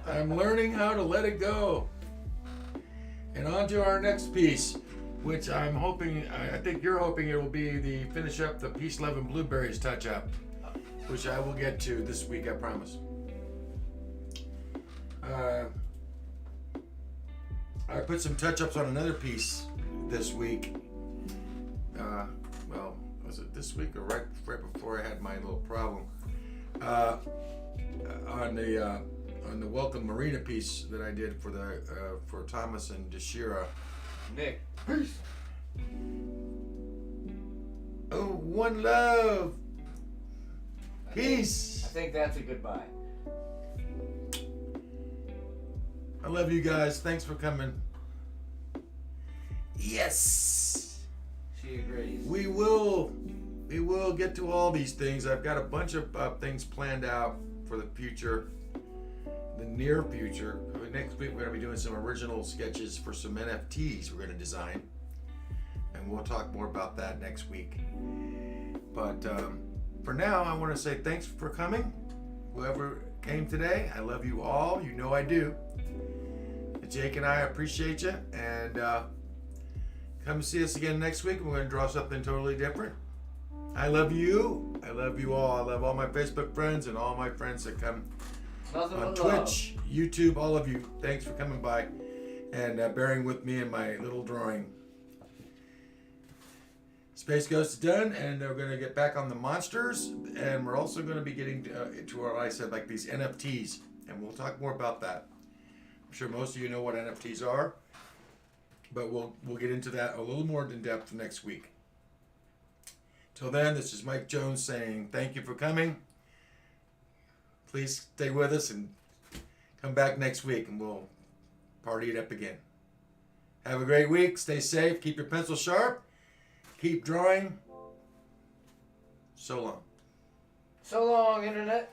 I'm learning how to let it go. And on to our next piece, which I'm hoping, I think you're hoping it will be the finish up the Peace, Love, and Blueberries touch-up, which I will get to this week, I promise. I put some touch-ups on another piece this week. Well, was it this week or right before I had my little problem? On the on the Welcome Marina piece that I did for the for Thomas and Deshira. Nick. Peace. Oh, one love. Peace. I think that's a goodbye. I love you guys. Thanks for coming. Yes. She agrees. We will get to all these things. I've got a bunch of things planned out for the future, the near future. Next week we're going to be doing some original sketches for some NFTs we're going to design, and we'll talk more about that next week. But for now, I want to say thanks for coming. Whoever came today, I love you all. You know I do. Jake and I appreciate you, and come see us again next week. We're going to draw something totally different. I love you. I love you all. I love all my Facebook friends and all my friends that come on Twitch, YouTube, all of you. Thanks for coming by and bearing with me in my little drawing. Space Ghost is done, and we're going to get back on the monsters, and we're also going to be getting to what I said, like these NFTs, and we'll talk more about that. I'm sure most of you know what NFTs are, but we'll get into that a little more in depth next week. Till then, this is Mike Jones saying thank you for coming. Please stay with us and come back next week, and we'll party it up again. Have a great week. Stay safe. Keep your pencil sharp. Keep drawing. So long. So long, Internet.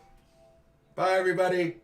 Bye, everybody.